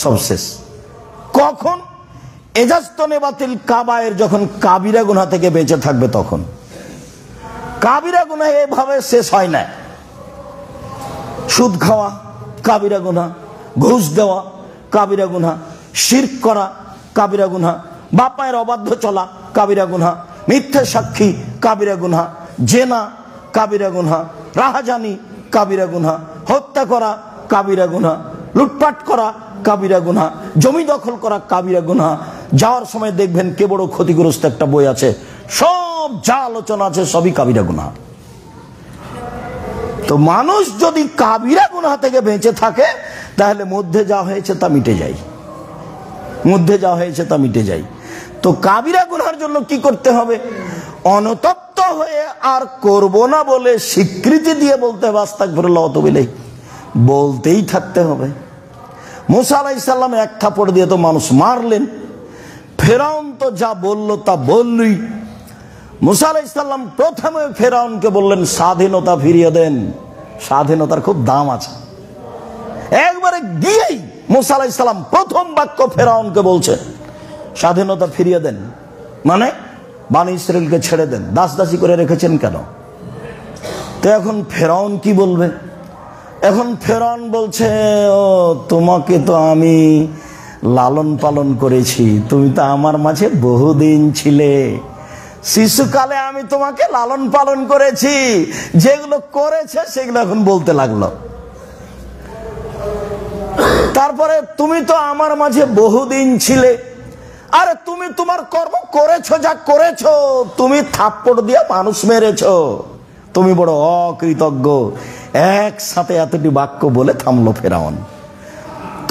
[SPEAKER 1] সব শেষ। কখন? এজাজতনে বাতিল কাবায়ের, যখন কাবিরা গুনাহ থেকে বেঁচে থাকবে তখন। কাবিরা গুনাহ এভাবে শেষ হয় না। সুদ খাওয়া কাবিরা গুনাহ, ঘুষ দেওয়া কাবিরা গুনাহ, শিরক করা কাবিরা গুনাহ, বাপ মায়ের অবাধ্য চলা কাবিরা গুনাহ, মিথ্যা সাক্ষী কাবিরা গুনাহ, জেনা কাবিরা গুনাহ, রাহাজানি কাবিরা গুনাহ, হত্যা করা কাবিরা গুনাহ, লুটপাট করা কাবিরা গুনাহ, জমি দখল করা কাবিরা গুনাহ। যাওয়ার সময় দেখবেন কে বড় ক্ষতিগ্রস্ত একটা বই আছে, সব যা আলোচনা আছে সবই কাবিরা গুনাহ। তো মানুষ যদি কাবিরা গুনাহ থেকে বেঁচে থাকে, তাহলে মধ্যে যা হয়েছে তা মিটে যায়, মধ্যে যা হয়েছে তা মিটে যায়। তো কাবিরা গুনাহের জন্য কি করতে হবে? অনুতপ্ত হয়ে আর করব না বলে স্বীকৃতি দিয়ে বলতে হবে আস্তাগফিরুল্লাহ ওয়া আতুবু ইলাইহি, বলতেই থাকতে হবে। মুসা আলাইহিস সালাম 1 থাপড় দিয়ে তো মানুষ মারলেন, ফেরাউন তো যা বলল তা বললই। মুসা আলাইহিস সালাম প্রথমে ফেরাউনকে বললেন স্বাধীনতা ফিরিয়ে দেন, স্বাধীনতার খুব দাম আছে। একবারে গিয়েই মুসা আলাইহিস সালাম প্রথম বাক্য ফেরাউনকে বলছে স্বাধীনতা ফিরিয়ে দেন, মানে বনী ইসরাইলকে ছেড়ে দেন, দাসদাসী করে রেখেছেন কেন? তো এখন ফেরাউন কি বলবে? এখন ফেরাউন বলছে, ও তোমাকে তো আমি লালন পালন করেছি, তুমি তো আমার মাঝে বহুদিন ছিলে, শিশুকালে আমি তোমাকে লালন পালন করেছি, যেগুলো করেছে সেগুলো এখন বলতে লাগলো। তারপরে তুমি তো আমার মাঝে বহুদিন ছিলে, আরে তুমি তোমার কর্ম করেছো, যা করেছো, তুমি থাপ্পড় দিয়ে মানুষ মেরেছো, তুমি বড় অকৃতজ্ঞ। একসাথে এতটি বাক্য বলে থামলো ফেরাউন।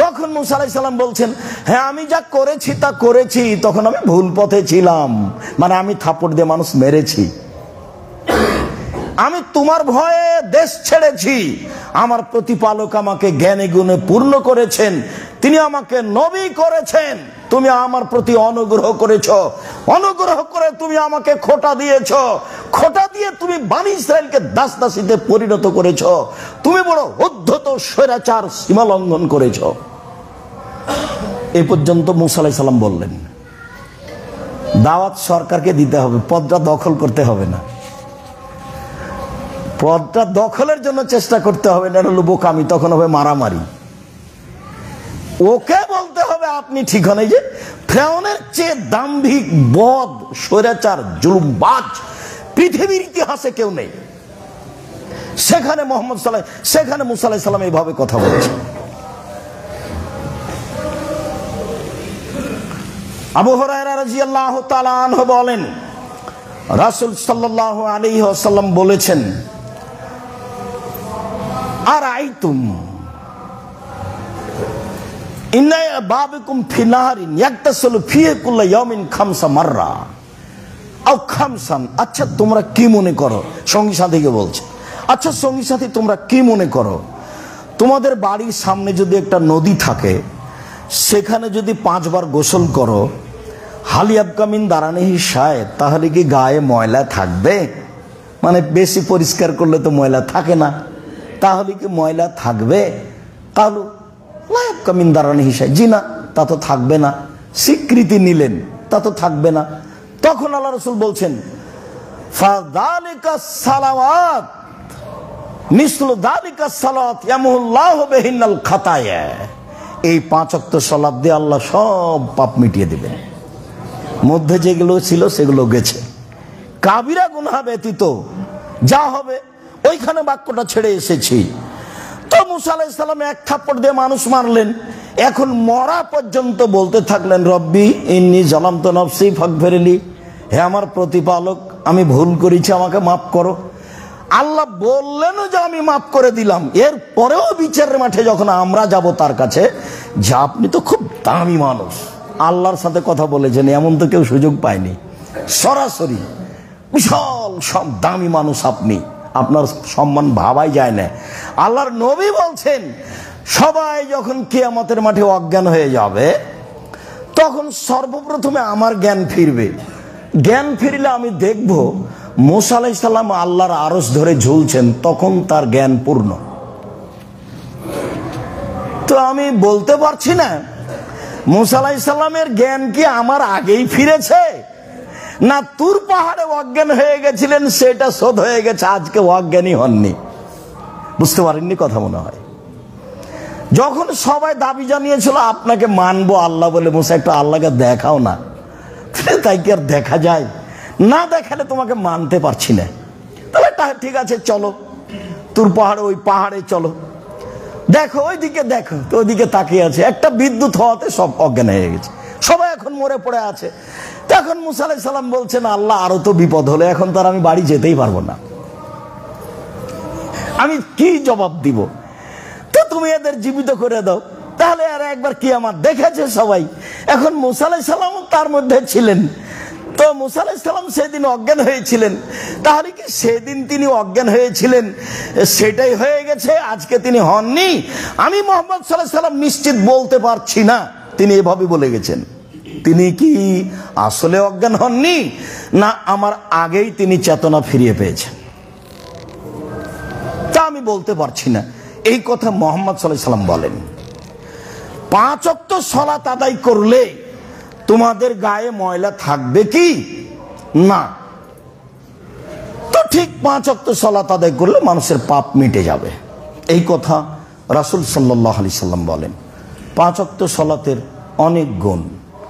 [SPEAKER 1] তখন মুসা আলাইহিস সালাম বলছেন, হ্যাঁ আমি যা করেছি তা করেছি, তখন আমি ভুল পথে ছিলাম, মানে আমি থাপ্পড় দিয়ে মানুষ মেরেছি, আমি তোমার ভয়ে দেশ ছেড়েছি, আমার প্রতিপালক আমাকে জ্ঞানে গুণে পূর্ণ করেছেন, তিনি আমাকে নবী করেছেন, তুমি আমার প্রতি অনুগ্রহ করেছো, অনুগ্রহ করে তুমি আমাকে খোটা দিয়েছো, খোটা দিয়ে তুমি বনী ইসরাইলকে দাসদাসীতে পরিণত করেছো, তুমি বড় উদ্ধত স্বৈরাচার সীমা লঙ্ঘন করেছো। এই পর্যন্ত মুসা আলাইহিস সালাম বললেন। দাওয়াত সরকারকে দিতে হবে, পদটা দখল করতে হবে না, পদটা দখলের জন্য চেষ্টা করতে হবে না, এটা হলো বোকামি, তখন হবে মারামারি। ওকে বলতে হবে আপনি ঠিক হন। এই যে ফেরাউনের চেয়ে দাম্ভিক, বদ, স্বৈরাচার, জুলুমবাজ পৃথিবীর ইতিহাসে কেউ নেই। সেখানে সেখানে মুসা আলাইহিস সালাম এইভাবে কথা বলেছেন। আবু হুরায়রা রাদিয়াল্লাহু তাআলা আনহু বলেন, রাসূল সাল্লাল্লাহু আলাইহি ওয়াসাল্লাম বলেছেন, আরাইতুম ইন্না বাবিকুম ফি নাহারিন ইয়াগতাসিলু ফিহি কুল্লা ইয়াউমিন খামসা মাররা আও খামসান। আচ্ছা তোমরা কি মনে করো, সঙ্গী সাথীকে বলছে, আচ্ছা সঙ্গী সাথী তোমরা কি মনে করো, তোমাদের বাড়ির সামনে যদি একটা নদী থাকে, সেখানে যদি 5 বার গোসল করো, হালিয়াবকামিন দারানিহি শায়, তাহলে কি গায়ে ময়লা থাকবে? মানে বেশি পরিষ্কার করলে তো ময়লা থাকে না, তাহলে কি ময়লা থাকবে? কালু লায়াবকামিন দারানিহি শায়, জি না, তা তো থাকবে না। স্বীকৃতি নিলেন, তা তো থাকবে না। তখন আল্লাহ রাসূল বলছেন, ফাযালিকা সালাওয়াত মিসলু যালিকা সালাত ইয়ামহুল্লাহু বিহিন্নাল খাতায়া। এই 5 ওয়াক্ত সালাত দিয়ে আল্লাহ সব পাপ মিটিয়ে দিবেন। মধ্যে যেগুলো ছিল সেগুলো গেছে, কাবিরা গুনাহ ব্যতীত যা হবে ওইখানে বাক্যটা ছেড়ে এসেছি। তো মুসা আলাইহিস সালাম 1 থাপ্পড় দিয়ে মানুষ মারলেন, এখন মরা পর্যন্ত বলতে থাকলেন, রব্বি ইন্নী যালামতু নাফসি ফাগফিরলি, হে আমার প্রতিপালক আমি ভুল করেছি, আমাকে মাফ করো। আল্লাহ বললেন যে আমি মাফ করে দিলাম। এর পরেও বিচারের মাঠে যখন আমরা যাব তার কাছে, যে আপনি তো খুব দামি মানুষ, আল্লাহর সাথে কথা বলেছেন, এমন তো কেউ সুযোগ পায়নি। সরাসরি বিশাল সব দামি মানুষ আপনি, আপনার সম্মান ভাবাই যায় না। আল্লাহর নবী বলছেন, সবাই যখন কিয়ামতের মাঠে অজ্ঞান হয়ে যাবে, তখন সর্বপ্রথমে আমার জ্ঞান ফিরবে। জ্ঞান ফিরলে আমি দেখব মুসা আলাইহিস সালাম আল্লাহর আরশ ধরে ঝুলছেন, তখন তার জ্ঞান পূর্ণ। তো আমি বলতে পারছি না মুসা আলাইহিস সালামের জ্ঞান কি আমার আগেই ফিরেছে, না তুর পাহাড়ে অজ্ঞান হয়ে গেছিলেন, সেটা শোধ হয়ে গেছে, আজকে অজ্ঞানী হননি। বুঝতে পারেননি কথা মনে হয়। যখন সবাই দাবি জানিয়েছিল আপনাকে মানবো আল্লাহ বলে, মুসা একটু আল্লাহকে দেখাও না, তাই কি আর দেখা যায়? না দেখালে তোমাকে মানতে পারছি না। তাহলে ঠিক আছে চলো তুর পাহাড়ে, ওই পাহাড়ে চলো, দেখো ওইদিকে, দেখো তো ওইদিকে তাকিয়ে আছে, একটা বিদ্যুৎ হওয়াতে সব অজ্ঞান হয়ে গেছে, সবাই এখন মরে পড়ে আছে। তখন মুসা আলাইহিস সালাম বলছেন, আল্লাহ আরো তো বিপদ হলো, এখন তার আমি বাড়ি যেতেই পারবো না, আমি কি জবাব দিব? তো তুমি এদের জীবিত করে দাও, তাহলে আর একবার কিয়ামত দেখেছে সবাই। এখন মুসা আলাইহিস সালাম তার মধ্যে ছিলেন। তো মুসা আলাইহিস সালাম সেদিন অজ্ঞান হয়েছিলেন, তাহলে কি সেদিন তিনি অজ্ঞান হয়েছিলেন সেটাই হয়ে গেছে, আজকে তিনি হননি? আমি মুহাম্মদ সাল্লাল্লাহু আলাইহি সাল্লাম নিশ্চিত বলতে পারছি না তিনি এভাবে বলে গেছেন। তিনি কি আসলে অজ্ঞান হননি, না আমার আগেই তিনি চেতনা ফিরিয়ে পেয়েছেন? তা আমি বলতে পারছি না। এই কথা মুহাম্মদ সাল্লাল্লাহু আলাইহি সাল্লাম বলেন, 5 ওয়াক্ত সালাত আদায় করলে তোমাদের গায়ে ময়লা থাকবে কি? না। তো ঠিক 5 ওয়াক্ত সালাত আদায় করলে মানুষের পাপ মিটে যাবে, এই কথা রাসূল সাল্লাল্লাহু আলাইহি সাল্লাম বলেন। 5 ওয়াক্ত সালাতের অনেক গুণ।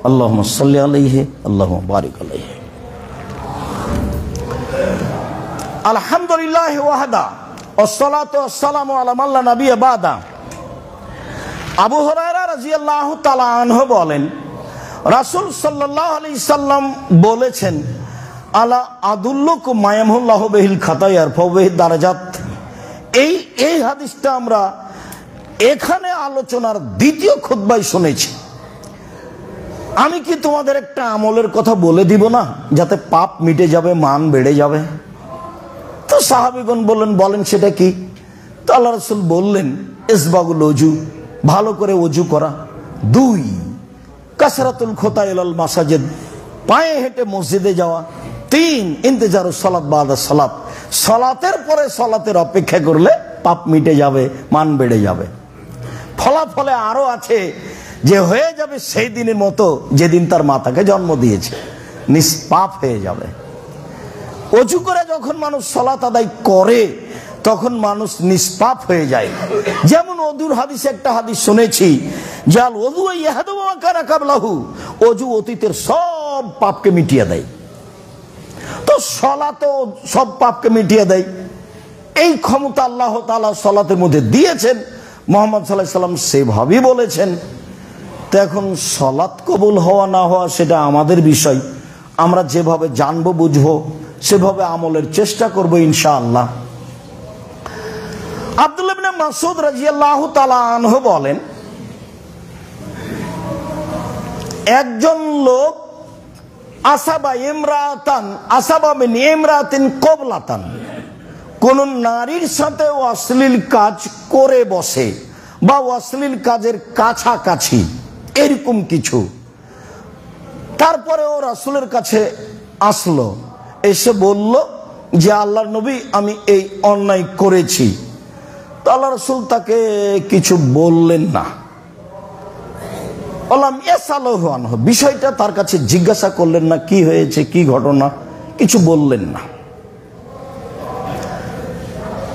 [SPEAKER 1] আল্লাহুম্মা সাল্লি আলাইহি আল্লাহুম্মা বারিক আলাইহি। আলহামদুলিল্লাহি ওয়াহদা ওয়াসসালাতু ওয়াসসালামু আলা মান লা নাবিয়্যা বাদা। আবু হুরায়রা রাদিয়াল্লাহু তাআলা আনহু বলেন, রাসূল সাল্লাল্লাহু আলাইহি সাল্লাম বলেছেন, আলা আদুল্লুকুম মা ইয়ামহুল্লাহু বিহিল খাতায়া ওয়া বিহি দারাজাত। এই হাদিসটা আমরা এখানে আলোচনার দ্বিতীয় খুতবায় শুনেছি। আমি কি তোমাদের একটা আমলের কথা বলে দিব না, যাতে পাপ মিটে যাবে, মান বেড়ে যাবে? তো সাহাবীগণ বললেন, বলেন সেটা কি? তো আল্লাহ রাসূল বললেন, ইসবাগুল ওযু, ভালো করে ওযু করা। 2 কাসরাতুল খুতা ইলাল মাসাজিদ, পায়ে হেঁটে মসজিদে যাওয়া। 3 ইন্তেজারুস সালাত বাদা সালাত, সালাতের পরে সালাতের অপেক্ষা করলে পাপ মিটে যাবে, মান বেড়ে যাবে। ফলাফলে আরো আছে যে হয়ে যাবে সেই দিনের মতো যেদিন তার মাতাকে জন্ম দিয়েছে, নিষ্পাপ হয়ে যাবে। ওযু করে যখন মানুষ সালাত আদায় করে তখন মানুষ নিষ্পাপ হয়ে যায়। যেমন ওযুর হাদিসে একটা হাদিস শুনেছি, জাল ওযু ইয়াহদু মা কানা কাবলাহু, ওযু অতীতের সব পাপকে মিটিয়ে দেয়। তো সলাতেও সব পাপকে মিটিয়ে দেয়। এই ক্ষমতা আল্লাহ তাআলা সলাতের মধ্যে দিয়েছেন, মুহাম্মদ সাল্লাল্লাহু আলাইহি সাল্লাম সেভাবেই বলেছেন। তো এখন সলাত কবুল হওয়া না হওয়া সেটা আমাদের বিষয়, আমরা যেভাবে জানবো বুঝবো সেভাবে আমলের চেষ্টা করব ইনশাআল্লাহ। আব্দুল্লাহ ইবনে মাসউদ রাদিয়াল্লাহু তাআলা আনহু বলেন, একজন লোক আসাবা মিন ইমরাতিন কবলাতান, কোন নারীর সাথে অশ্লীল কাজ করে বসে বা অশ্লীল কাজের কাছাকাছি এরকম কিছু। তারপরে ও রাসূলের কাছে আসলো, এসে বলল যে আল্লাহর নবী আমি এই অন্যায় করেছি। তো আল্লাহ রাসূল তাকে কিছু বললেন না, বিষয়টা তার কাছে জিজ্ঞাসা করলেন না, কি হয়েছে কি ঘটনা, কিছু বললেন না।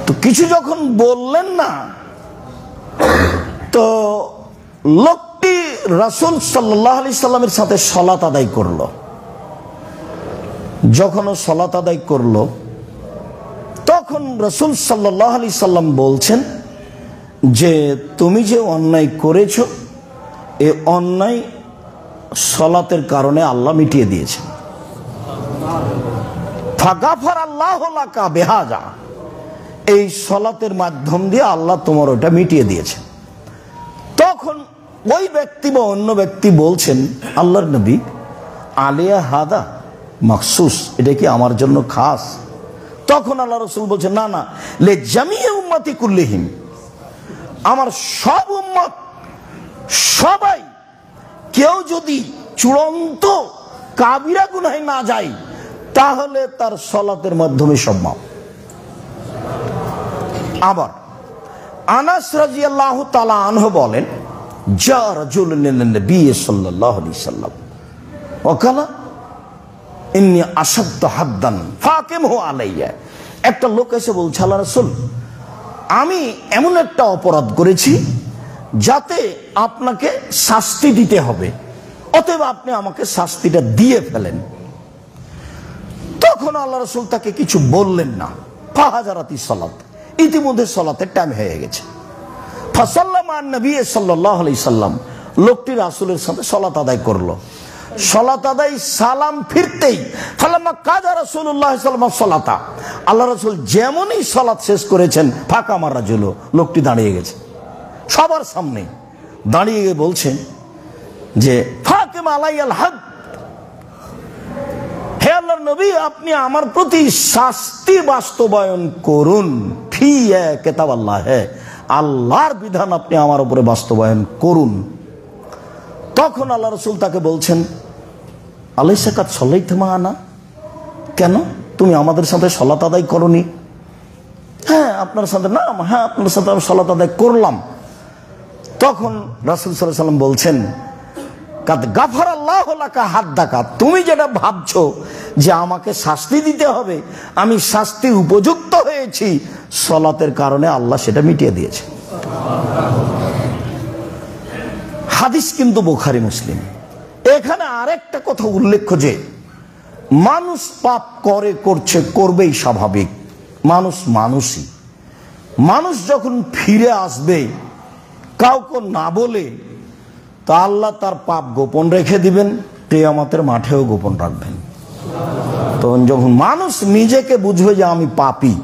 [SPEAKER 1] তো কিছু যখন বললেন না, তো লোকটি রাসূল সাল্লাল্লাহু আলাইহি সাল্লামের সাথে সালাত আদায় করলো। যখন ও সালাত আদায় করলো, তখন রাসূল সাল্লাল্লাহু আলাইহি সাল্লাম বলছেন যে তুমি যে অন্যায় করেছো, এই অন্যায় সালাতের কারণে আল্লাহ মিটিয়ে দিয়েছেন। ফাগাফারাল্লাহু লাকা বিহাযা, এই সালাতের মাধ্যম দিয়ে আল্লাহ তোমার ওটা মিটিয়ে দিয়েছেন। তখন ওই ব্যক্তি বা অন্য ব্যক্তি বলছেন, আল্লাহর নবী আলিয়া হাদা মাখসুস, এটা কি আমার জন্য খাস? তখন আল্লাহ রাসূল বলছেন, না না, লে জামিয়া উম্মতি কুল্লিহিম, আমার সব উম্মত সবাই, কেউ যদি চূড়ান্ত কাবিরা গুনাহে না যায় তাহলে তার সালাতের মাধ্যমে সব মাফ। আবার আনাস রাদিয়াল্লাহু তাআলা আনহু বলেন, যা রাজুলুন ইলা নবী সাল্লাল্লাহু আলাইহি সাল্লাম ওয়াকালা ইন্নী আশাদতু হাদ্দান ফাকিমহু আলাইয়া, একটা লোক এসে বলছে, আল্লাহ রাসূল আমি এমন একটা অপরাধ করেছি যাতে আপনাকে শাস্তি দিতে হবে, অতএব আপনি আমাকে শাস্তিটা দিয়ে ফেলেন। তখন আল্লাহ রাসূল তাকে কিছু বললেন না। ফাহাজারাতি সালাত, ইতিমধ্যে সালাতের টাইম হয়ে গেছে। ফাসাল্লামা নবী সাল্লাল্লাহু আলাইহি সাল্লাম, লোকটি রাসূলের সাথে সালাত আদায় করলো। সালাত আদায় সালাম ফিরতেই ফালাম্মা কাজা রাসূলুল্লাহ সাল্লাল্লাহু আলাইহি ওয়াসাল্লাম সালাতা, আল্লাহ রাসূল যেমনই সালাত শেষ করেছেন, ফাঁকা মারা জুল, লোকটি দাঁড়িয়ে গেছে সবার সামনে, দাঁড়িয়ে গিয়ে বলছেন যে ফাকিম আলাইয়াল হাদ, হে আল্লাহর নবী আপনি আমার প্রতি শাস্তি বাস্তবায়ন করুন। ফি কিতাবাল্লাহ, আল্লাহর বিধান আপনি আমার উপরে বাস্তবায়ন করুন। তখন আল্লাহ রাসূল তাকে বলছেন, আলাইসা কাদ সাল্লাইতা মা'ানা, কেন তুমি আমাদের সাথে সালাত আদায় করনি? হ্যাঁ আপনার সাথে, না হ্যাঁ আপনার সাথে আমি সালাত আদায় করলাম। তখন রাসূল সাল্লাল্লাহু আলাইহি ওয়াসাল্লাম বলছেন, কাদ গাফারাল্লাহু লাকা হাদ্দাকা, তুমি যেটা ভাবছো যে আমাকে শাস্তি দিতে হবে, আমি শাস্তির উপযুক্ত হয়েছি, সালাতের কারণে আল্লাহ সেটা মিটিয়ে দিয়েছে। হাদিস কিন্তু বুখারী মুসলিম। এখানে আরেকটা কথা উল্লেখ্য যে মানুষ পাপ করছে, করবেই, স্বাভাবিক, মানুষই। মানুষ যখন ফিরে আসবে কাউকে না বলে, তা আল্লাহ তার পাপ গোপন রেখে দিবেন, কিয়ামতের মাঠেও গোপন রাখবেন। তখন যখন মানুষ নিজেকে বুঝবে যে আমি পাপী,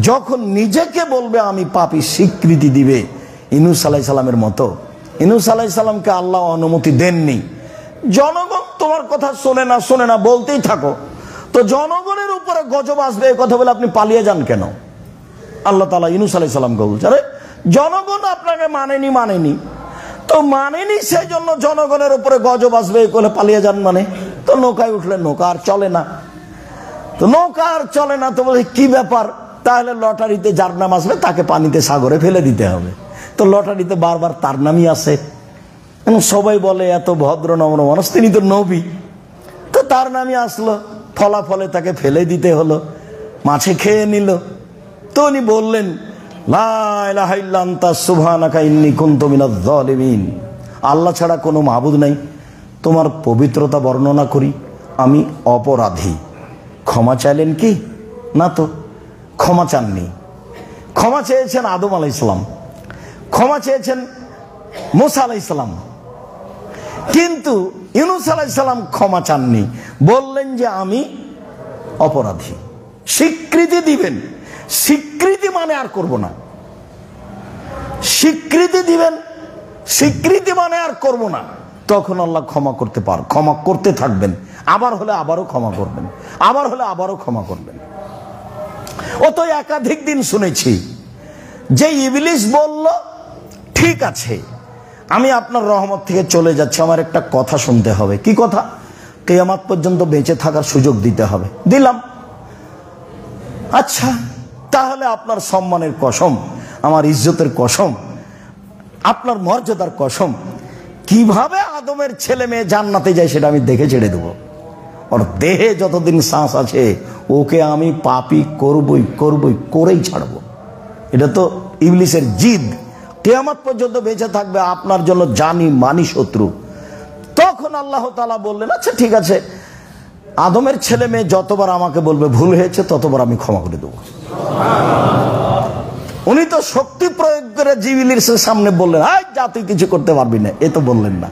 [SPEAKER 1] যখন নিজেকে বলবে আমি পাপী, স্বীকৃতি দিবে, ইউনূস আলাইহিস সালামের মতো। ইউনূস আলাইহিস সালামকে আল্লাহ অনুমতি দেননি, জনগণ তোমার কথা শোনে না বলতেই থাকো, তো জনগণের উপরে গজব আসবে এই কথা বলে আপনি পালিয়ে যান কেন? আল্লাহ তাআলা ইউনূস আলাইহিস সালামকে বলছে, আরে জনগণ আপনাকে মানেনি, তো মানেনি, সেই জন্য জনগণের উপরে গজব আসবে এই বলে পালিয়ে যান মানে? তো নৌকায় উঠলেন, নৌকা আর চলে না, তো বলে কি ব্যাপার, তাহলে লটারিতে যার নাম আসবে তাকে পানিতে সাগরে ফেলে দিতে হবে। তো লটারিতে বারবার তার নামই আসে, সবাই বলে এত ভদ্র নম্র মানুষ, তিনি তো নবী, তো তার নামই আসলো, ফলাফলে তাকে ফেলে দিতে হলো, মাছে খেয়ে নিল। তো উনি বললেন, লা ইলাহা ইল্লা আনতা সুবহানাকা ইন্নী কুনতু মিনাজ জালিমিন, আল্লাহ ছাড়া কোনো মাবুদ নাই, তোমার পবিত্রতা বর্ণনা করি, আমি অপরাধী, ক্ষমা চাইলেন কি? না তো, ক্ষমা চাননি। ক্ষমা চেয়েছেন আদম আলাইহিসসালাম, ক্ষমা চেয়েছেন মুসা আলাইহিসসালাম, কিন্তু ইউনূস আলাইহিসসালাম ক্ষমা চাননি। বললেন যে আমি অপরাধী, স্বীকৃতি দিবেন। স্বীকৃতি মানে আর করব না, স্বীকৃতি দিবেন, স্বীকৃতি মানে আর করব না। তখন আল্লাহ ক্ষমা করতে পার, ক্ষমা করতে থাকবেন। আবার হলে আবারও ক্ষমা করবেন, আবার হলে আবারও ক্ষমা করবেন। ও তো একাধিক দিন শুনেছি যে ইবলিস বলল, ঠিক আছে আমি আপনার রহমত থেকে চলে যাচ্ছি, আমার একটা কথা শুনতে হবে। কি কথা? কিয়ামত পর্যন্ত বেঁচে থাকার সুযোগ দিতে হবে। দিলাম। আচ্ছা, তাহলে আপনার সম্মানের কসম, আমার ইজ্জতের কসম, আপনার মর্যাদার কসম, কিভাবে আদমের ছেলে মেয়ে জান্নাতে যায় সেটা আমি দেখে ছেড়ে দেবো। ওর দেহে যতদিন শ্বাস আছে ওকে আমি পাপী করবই, করবই, করেই ছাড়বো। এটা তো ইবলিসের জিদ। কিয়ামত পর্যন্ত বেঁচে থাকবে, আপনার জন্য জানি মানি শত্রু। তখন আল্লাহ তাআলা বললেন, আচ্ছা ঠিক আছে, আদমের ছেলে মেয়ে যতবার আমাকে বলবে ভুল হয়েছে ততবার আমি ক্ষমা করে দেবো। উনি তো শক্তি প্রয়োগ করে ইবলিসের সামনে বললেন, আয় যা, তুই কিছু করতে পারবি না, এ তো বললেন না।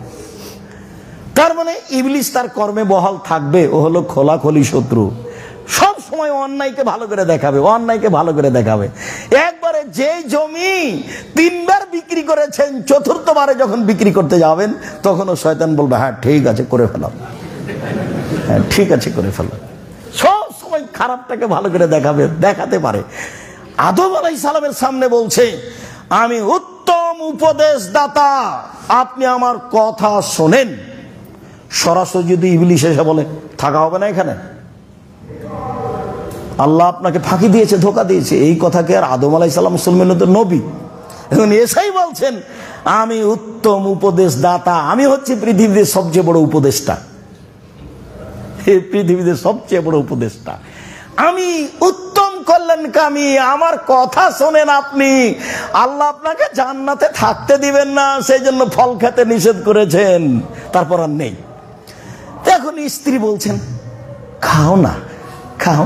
[SPEAKER 1] তার মানে ইবলিস তার কর্মে বহাল থাকবে। ও হলো খোলাখুলি শত্রু, সব সময় অন্যায়কে ভালো করে দেখাবে, অন্যায়কে ভালো করে দেখাবে। একবারে যে জমি 3 বার বিক্রি করেছেন, চতুর্থবারে যখন বিক্রি করতে যাবেন তখন ও শয়তান বলবে, হ্যাঁ ঠিক আছে করে ফেলাম, হ্যাঁ ঠিক আছে করে ফেলাম। সব সময় খারাপটাকে ভালো করে দেখাবে, দেখাতে পারে। আদম আলাইহিস সালামের সামনে বলছে, আমি উত্তম উপদেশদাতা, আপনি আমার কথা শোনেন। সরাসরি যদি ইবলিস এসে বলে, থাকা হবে না এখানে, আল্লাহ আপনাকে ফাঁকি দিয়েছে, ধোকা দিয়েছে, এই কথাকে আর আদম আলাইহিস সালাম শুনবেন তো? নবী এখন এসেই বলছেন, আমি উত্তম উপদেশদাতা, আমি হচ্ছে পৃথিবীতে সবচেয়ে বড় উপদেষ্টা, এই পৃথিবীতে সবচেয়ে বড় উপদেষ্টা, আমি উত্তম কল্যাণকামী, আমার কথা শোনেন আপনি। আল্লাহ আপনাকে জান্নাতে থাকতে দিবেন না, সেই জন্য ফল খেতে নিষেধ করেছেন, তারপর আর নেই। এখন স্ত্রী বলছেন, খাও না, খাও।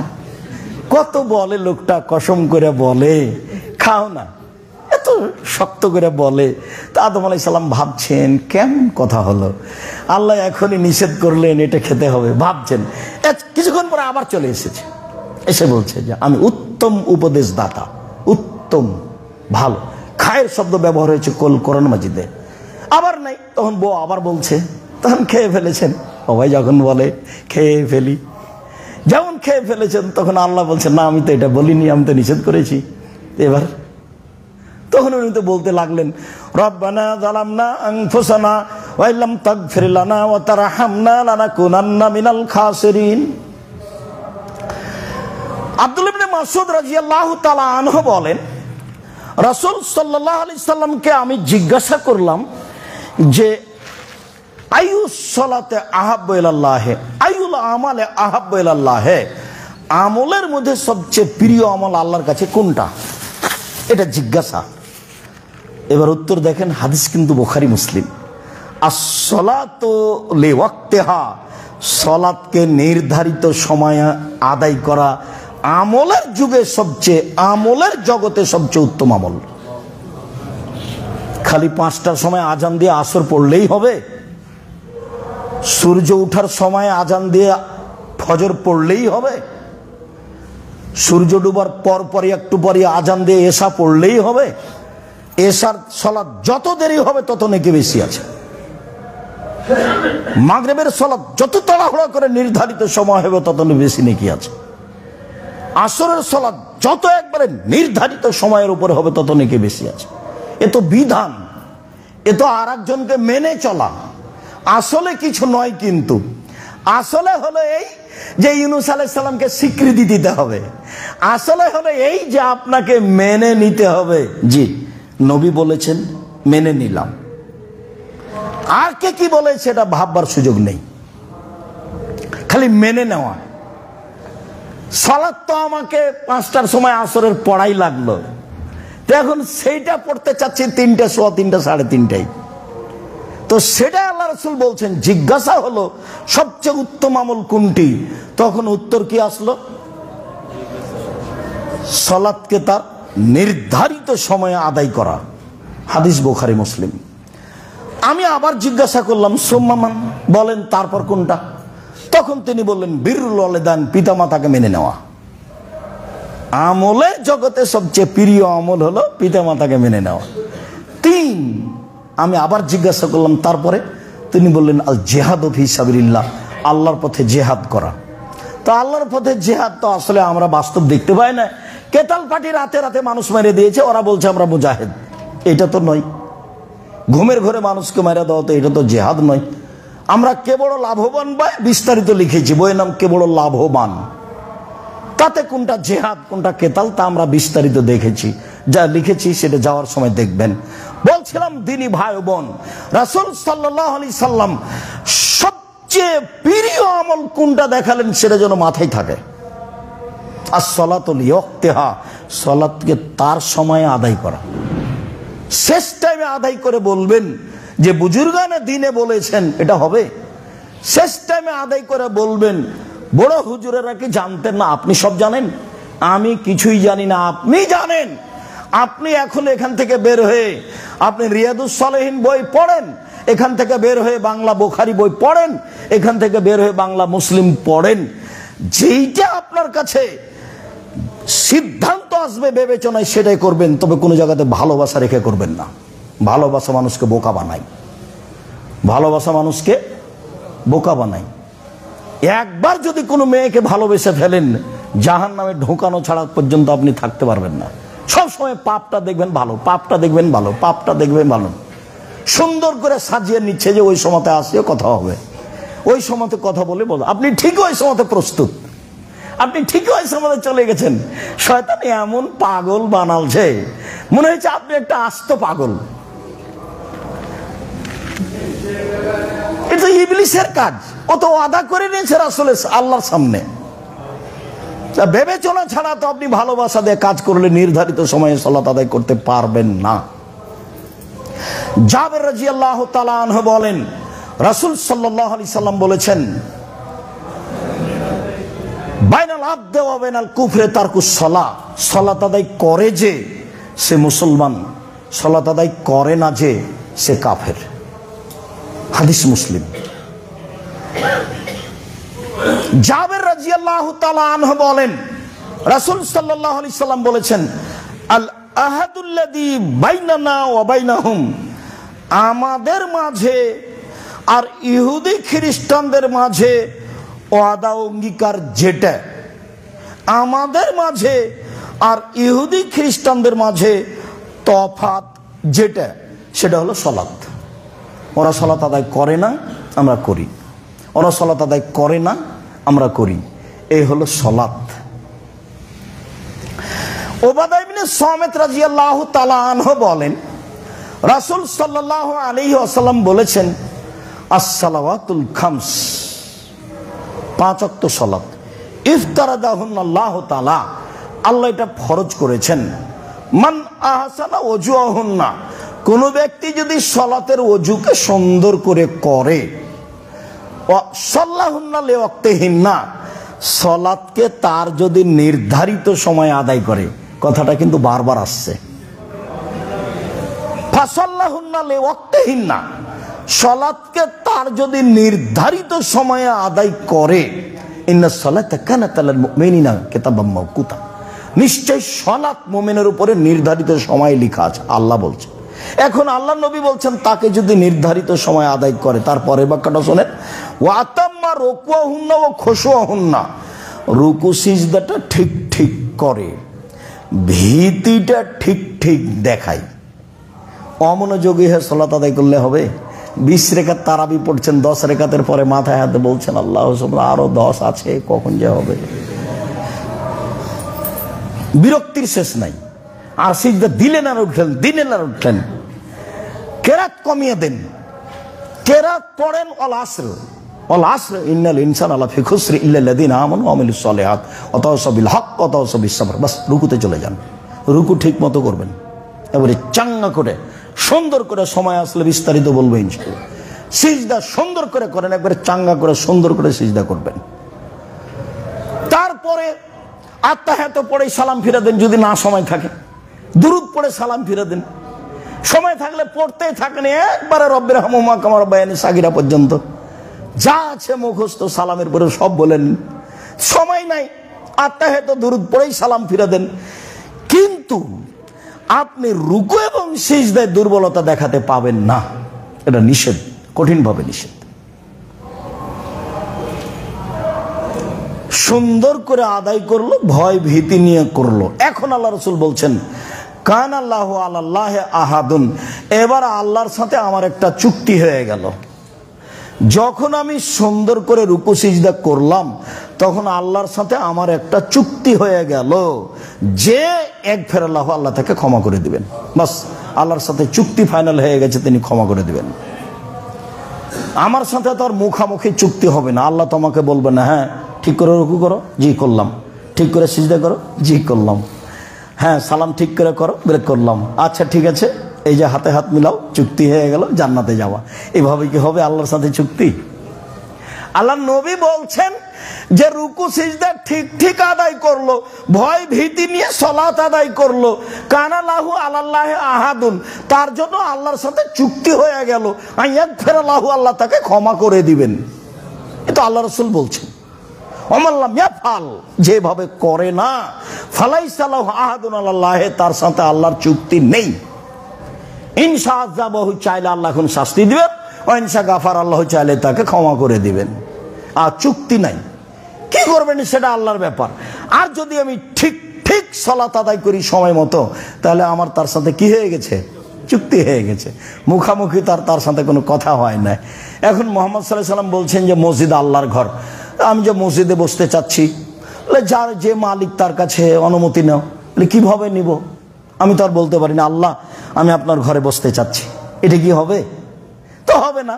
[SPEAKER 1] কত বলে লোকটা, কসম করে বলে খাও না, এত শক্ত করে বলে। তা আদম আলাইহিস সালাম ভাবছেন, কেমন কথা হলো, আল্লাহ এখনই নিষেধ করলেন এটা খেতে হবে, ভাবছেন। কিছুক্ষণ পরে আবার চলে এসেছে, এসে বলছে যে আমি উত্তম উপদেশদাতা, উত্তম, ভালো। খায়ের শব্দ ব্যবহার হয়েছে কোরআন মাজিদে। আবার নাই, তখন বউ আবার বলছে, তখন খেয়ে ফেলেছেন। সবাই যখন বলে খেয়ে ফেলি, যেমন খেয়ে ফেলেছেন, তখন আল্লাহ বলছেন, না আমি তো এটা বলিনি, আমি তো নিষেধ করেছি। এবার তখন উনি তো বলতে লাগলেন, রব্বানা যালামনা আনফুসানা ওয়া ইল্লাম তাগফির লানা ওয়া তারহামনা লানাকুনান্না মিনাল খাসিরিন। আব্দুল্লাহ ইবনে মাসউদ রাদিয়াল্লাহু তাআলা আনহু বলেন, রাসূল সাল্লাল্লাহু আলাইহি সাল্লামকে আমি জিজ্ঞাসা করলাম যে আইয়ুস সালাতে আহাব্বু ইলাল্লাহ, আইয়ুল আমালে আহাব্বু ইলাল্লাহ, আমলের মধ্যে সবচেয়ে প্রিয় আমল আল্লাহর কাছে কোনটা, এটা জিজ্ঞাসা। এবার উত্তর দেখেন, হাদিস কিন্তু বুখারী মুসলিম। আস-সালাতু লিওয়াক্তিহা, সালাতকে নির্ধারিত সময়ে আদায় করা আমলের যুগে সবচেয়ে, আমলের জগতে সবচেয়ে উত্তম আমল। খালি 5টার সময় আজান দিয়ে আসর পড়লেই হবে? সূর্য ওঠার সময় আজান দিয়ে ফজর পড়লেই হবে? সূর্য ডুবার পরপরই একটু পরই আজান দিয়ে এশা পড়লেই হবে? এশার সালাত যত দেরি হবে তত নেকি বেশি আছে। মাগরিবের সালাত যত তাড়াহুড়া করে নির্ধারিত সময় হবে তত বেশি নেকি আছে। আসরের সালাত যত একবারে নির্ধারিত সময়ের উপরে হবে তত নেকি বেশি আছে। এ তো বিধান, এ তো আর একজনকে মেনে চলা, আসলে কিছু নয়। কিন্তু আসলে হলো এই যে ইউনূস আলাইহিস সালামকে স্বীকৃতি দিতে হবে, আসলে হলো এই যে আপনাকে মেনে নিতে হবে। জি, নবী বলেছেন, মেনে নিলাম। আর কে কি বলেছে এটা ভাববার সুযোগ নেই, খালি মেনে নেওয়া। সালাত তো আমাকে 5টার সময় আসরের পড়াই লাগলো, তো এখন সেইটা পড়তে চাচ্ছি 3টে, 3:15, 3:30। তো সেটা আল্লাহ রাসূল বলছেন, জিজ্ঞাসা হলো সবচেয়ে উত্তম আমল কোনটি, তখন উত্তর কি আসলো? সালাতকে তার নির্ধারিত সময়ে আদায় করা। হাদিস বুখারী মুসলিম। আমি আবার জিজ্ঞাসা করলাম, সুম্মান, বলেন তারপর কোনটা? তখন তিনি বললেন, বিরুল ওয়ালিদান, পিতামাতাকে মেনে নেওয়া। আমলের জগতে সবচেয়ে প্রিয় আমল হলো পিতামাতাকে মেনে নেওয়া। 3। আমি আবার জিজ্ঞাসা করলাম তারপরে? তিনি বললেন, আল জিহাদু ফি সাবিলিল্লাহ, আল্লাহর পথে জিহাদ করা। তো আল্লাহর পথে জিহাদ তো আসলে আমরা বাস্তব দেখতে পাই না। কেতাল পার্টি রাতে রাতে মানুষ মেরে দিয়েছে, ওরা বলছে আমরা মুজাহিদ। এটা তো নয়। ঘুমের ঘরে মানুষকে মেরে দেওয়া, তো এটা তো জিহাদ নয়। আমরা কে বড় লাভবান ভাই বিস্তারিত লিখেছি, বইয়ের নাম কে বড় লাভবান। তাতে কোনটা জিহাদ কোনটা কেতাল তা আমরা বিস্তারিত দেখেছি, যা লিখেছি সেটা যাওয়ার সময় দেখবেন। বলছিলাম দিনী ভাই বোন, রাসূল সাল্লাল্লাহু আলাইহি সাল্লাম সবচেয়ে প্রিয় আমল কোনটা দেখালেন সেটা যেন মাথায় থাকে। আসসালাতু লিওয়াক্তিহা, সালাতকে তার সময়ে আদায় করা। শেষ টাইমে আদায় করে বলবেন যে বুজুর্গানে দিনে বলেছেন, এটা হবে? শেষ টাইমে আদায় করে বলবেন, বড় হুজুরেরা কি জানতেন না? আপনি সব জানেন, আমি কিছুই জানি না, আপনি জানেন। আপনি এখন এখান থেকে বের হয়ে আপনি রিয়াদুস সালেহিন বই পড়েন, এখান থেকে বের হয়ে বাংলা বুখারী বই পড়েন, এখান থেকে বের হয়ে বাংলা মুসলিম পড়েন। যেইটা আপনার কাছে সিদ্ধান্ত আসবে বিবেচনায় সেটাই করবেন, তবে কোনো জায়গাতে ভালোবাসা রেখে করবেন না। ভালোবাসা মানুষকে বোকা বানায়, ভালোবাসা মানুষকে বোকা বানায়। একবার যদি কোনো মেয়েকে ভালোবেসে ফেলেন, জাহান্নামে ঢোকানো ছাড়া পর্যন্ত আপনি থাকতে পারবেন না। সবসময় পাপটা দেখবেন ভালো, পাপটা দেখবেন ভালো, পাপটা দেখবেন ভালো। সুন্দর করে সাজিয়ে নিচ্ছে যে ওই সময়তে আসিও কথা হবে, ওই সময়তে কথা বলে বলো। আপনি ঠিক ওই সময়তে প্রস্তুত, আপনি ঠিক ওই সময়তে চলে গেছেন। শয়তান এমন পাগল বানালছে, মনে হচ্ছে আপনি একটা আস্ত পাগল। এটা ইবলিসের কাজ। ও তো ওয়াদা করে নিয়েছে রাসূলের আল্লাহর সামনে। বিবেচনা ছাড়া তো আপনি ভালোবাসা দিয়ে কাজ করলে নির্ধারিত সময়ে সালাত আদায় করতে পারবেন না। জাবের রাদিয়াল্লাহু তাআলা আনহু বলেন, রাসূল সাল্লাল্লাহু আলাইহি সাল্লাম বলেছেন, বাইনাল আবদি ওয়া বাইনাল কুফরি তারকুস সালাহ, সালাত আদায় করে যে সে মুসলমান, সালাত আদায় করে না যে সে কাফের। হাদিস মুসলিম। জাবের রাদিয়াল্লাহু তাআলা আনহু বলেন, রাসূল সাল্লাল্লাহু আলাইহি সাল্লাম বলেছেন, আল আহাদুল্লাযী বাইনানা ওয়া বাইনাহুম, আমাদের মাঝে আর ইহুদি খ্রিস্টানদের মাঝে ওয়াদা অঙ্গীকার যেটা, আমাদের মাঝে আর ইহুদি খ্রিস্টানদের মাঝে তফাৎ যেটা, সেটা হলো সালাত। ওরা সালাত আদায় করে না, আমরা করি। ওরা সালাত আদায় করে না, আমরা করি। এই হলো সালাত। উবাদা ইবনে সামিত রাদিয়াল্লাহু তাআলা আনহু বলেন, রাসূল সাল্লাল্লাহু আলাইহি ওয়াসাল্লাম বলেছেন, আস-সালাওয়াতুল খামস, 5 ওয়াক্ত সালাত, ইফতারাদাহুন্নাল্লাহু তাআলা, আল্লাহ এটা ফরজ করেছেন। মান আহসানা ওযুহুন্না, কোন ব্যক্তি যদি সালাতের ওযুকে সুন্দর করে করে, সাল্লাহুন্না লিওয়াক্তিহিন্না, সালাতকে তার যদি নির্ধারিত সময় আদায় করে, কথাটা কিন্তু বারবার আসছে, ফাসাল্লাহুন্না লিওয়াক্তিহিন্না, সালাতকে তার যদি নির্ধারিত সময়ে আদায় করে, ইন্নাস সালাতা কানাত আলাল মুমিনিনা কিতাবাম মাওকুতা, নিশ্চয় সালাত মুমিনের উপরে নির্ধারিত সময় লেখা আছে, আল্লাহ বলছেন। এখন আল্লাহ নবী বলছেন তাকে যদি নির্ধারিত সময় আদায় করে, তারপরে বাক্যটা শোনেন, ওয়া আতাম্মা রুকুহুন্না ওয়া খুশুহুন্না, রুকু সিজদাটা ঠিক ঠিক করে, ভীতিটা ঠিক ঠিক দেখায়। অমনোযোগী হয়ে সালাত আদায় করলে হবে? 20 রেখাত তারাবি পড়ছেন, 10 রেখাতের পরে মাথায় হাতে বলছেন আল্লাহ সুবহান, আরো 10 আছে, কখন যে হবে। বিরক্তির শেষ নাই। আর সিজদা দিলেন আর উঠলেন, দিলেন আর উঠলেন। কেরাত কমিয়ে দেন, কেরাত পড়েন অল আসর, অল আসর ইন্নাল ইনসানা লাফি খুসর ইল্লাল্লাযিনা আমানু ওয়া আমিলুস সালিহাত ওয়া তাওয়াসাউ বিল হক ওয়া তাওয়াসাউ বিস সাবর। বাস রুকুতে চলে যান, রুকু ঠিক মতো করবেন, এবারে চাঙ্গা করে সুন্দর করে, সময় আসলে বিস্তারিত বলবো ইনশাআল্লাহ। সিজদা সুন্দর করে করেন, একবারে চাঙ্গা করে সুন্দর করে সিজদা করবেন। তারপরে আত্তাহিয়াত পড়ে সালাম ফিরে দেন, যদি না সময় থাকে দুরূদ পড়ে সালাম ফিরে দেন। সময় থাকলে পড়তেই থাকেন একবারে রব্বির হামহুমা কামা রাব্বায়ানি সাগীরা পর্যন্ত, যা আছে মুখস্থ সালামের পরে সব বলেন। সময় নাই, আত্তাহিয়াত দুরূদ পড়েই সালাম ফিরে দেন। কিন্তু আপনি রুকু এবং সিজদায় দুর্বলতা দেখাতে পাবেন না, এটা নিষেধ, কঠিনভাবে নিষেধ। সুন্দর করে আদায় করলো, ভয় ভীতি নিয়ে করলো। এখন আল্লাহ রাসূল বলছেন কান আল্লাহু আলাল্লাহি আহাদুন, এবার আল্লাহর সাথে আমার একটা চুক্তি হয়ে গেল। যখন আমি সুন্দর করে রুকু সিজদা করলাম, তখন আল্লাহর সাথে আমার একটা চুক্তি হয়ে গেল যে ইয়াগফিরুল্লাহ, আল্লাহ তাকে ক্ষমা করে দিবেন। বাস, আল্লাহর সাথে চুক্তি ফাইনাল হয়ে গেছে, তিনি ক্ষমা করে দিবেন। আমার সাথে তো আর মুখামুখি চুক্তি হবে না। আল্লাহ তোমাকে বলবে না, হ্যাঁ ঠিক করে রুকু করো, জি করলাম। ঠিক করে সিজদা করো, জি করলাম। হ্যাঁ সালাম ঠিক করে করো, ব্রেক করলাম। আচ্ছা ঠিক আছে, এই যে হাতে হাত মিলাও, চুক্তি হয়ে গেল, জান্নাতে যাওয়া। এভাবে কি হবে আল্লাহর সাথে চুক্তি? আল্লাহ নবী বলছেন যে রুকু সিজদা ঠিক ঠিক আদায় করলো, ভয় ভীতি নিয়ে সালাত আদায় করলো, কানা লাহু আলাল্লাহি আহাদুন, তার জন্য আল্লাহর সাথে চুক্তি হয়ে গেল, ইয়াগফিরুল্লাহু, আল্লাহ তাকে ক্ষমা করে দিবেন। এটা আল্লাহ রাসূল বলছেন। ওমাল্লাম ইয়াফআল, যেভাবে করে না, ফালাইসা লাহু আহাদুন আলাল্লাহি, তার সাথে আল্লাহর চুক্তি নেই। ইনশা আযাবাহু, চাইলে আল্লাহ এখন শাস্তি দিবেন, ইনশা গাফার, আল্লাহ চাইলে তাকে ক্ষমা করে দিবেন। আর চুক্তি নাই, কি করবেন সেটা আল্লাহর ব্যাপার। আর যদি আমি ঠিক ঠিক সালাত আদায় করি সময় মতো, তাহলে আমার তার সাথে কি হয়ে গেছে? চুক্তি হয়ে গেছে। মুখামুখি তার সাথে কোনো কথা হয় না। এখন মুহাম্মদ সাল্লাল্লাহু আলাইহি সাল্লাম বলছেন যে মসজিদ আল্লাহর ঘর, আমি যে মসজিদে বসতে চাচ্ছি, যার যে মালিক তার কাছে অনুমতি নাও। কিভাবে নিব? আমি তো আর বলতে পারি না আল্লাহ আমি আপনার ঘরে বসতে চাচ্ছি, এটা কি হবে? তো হবে না।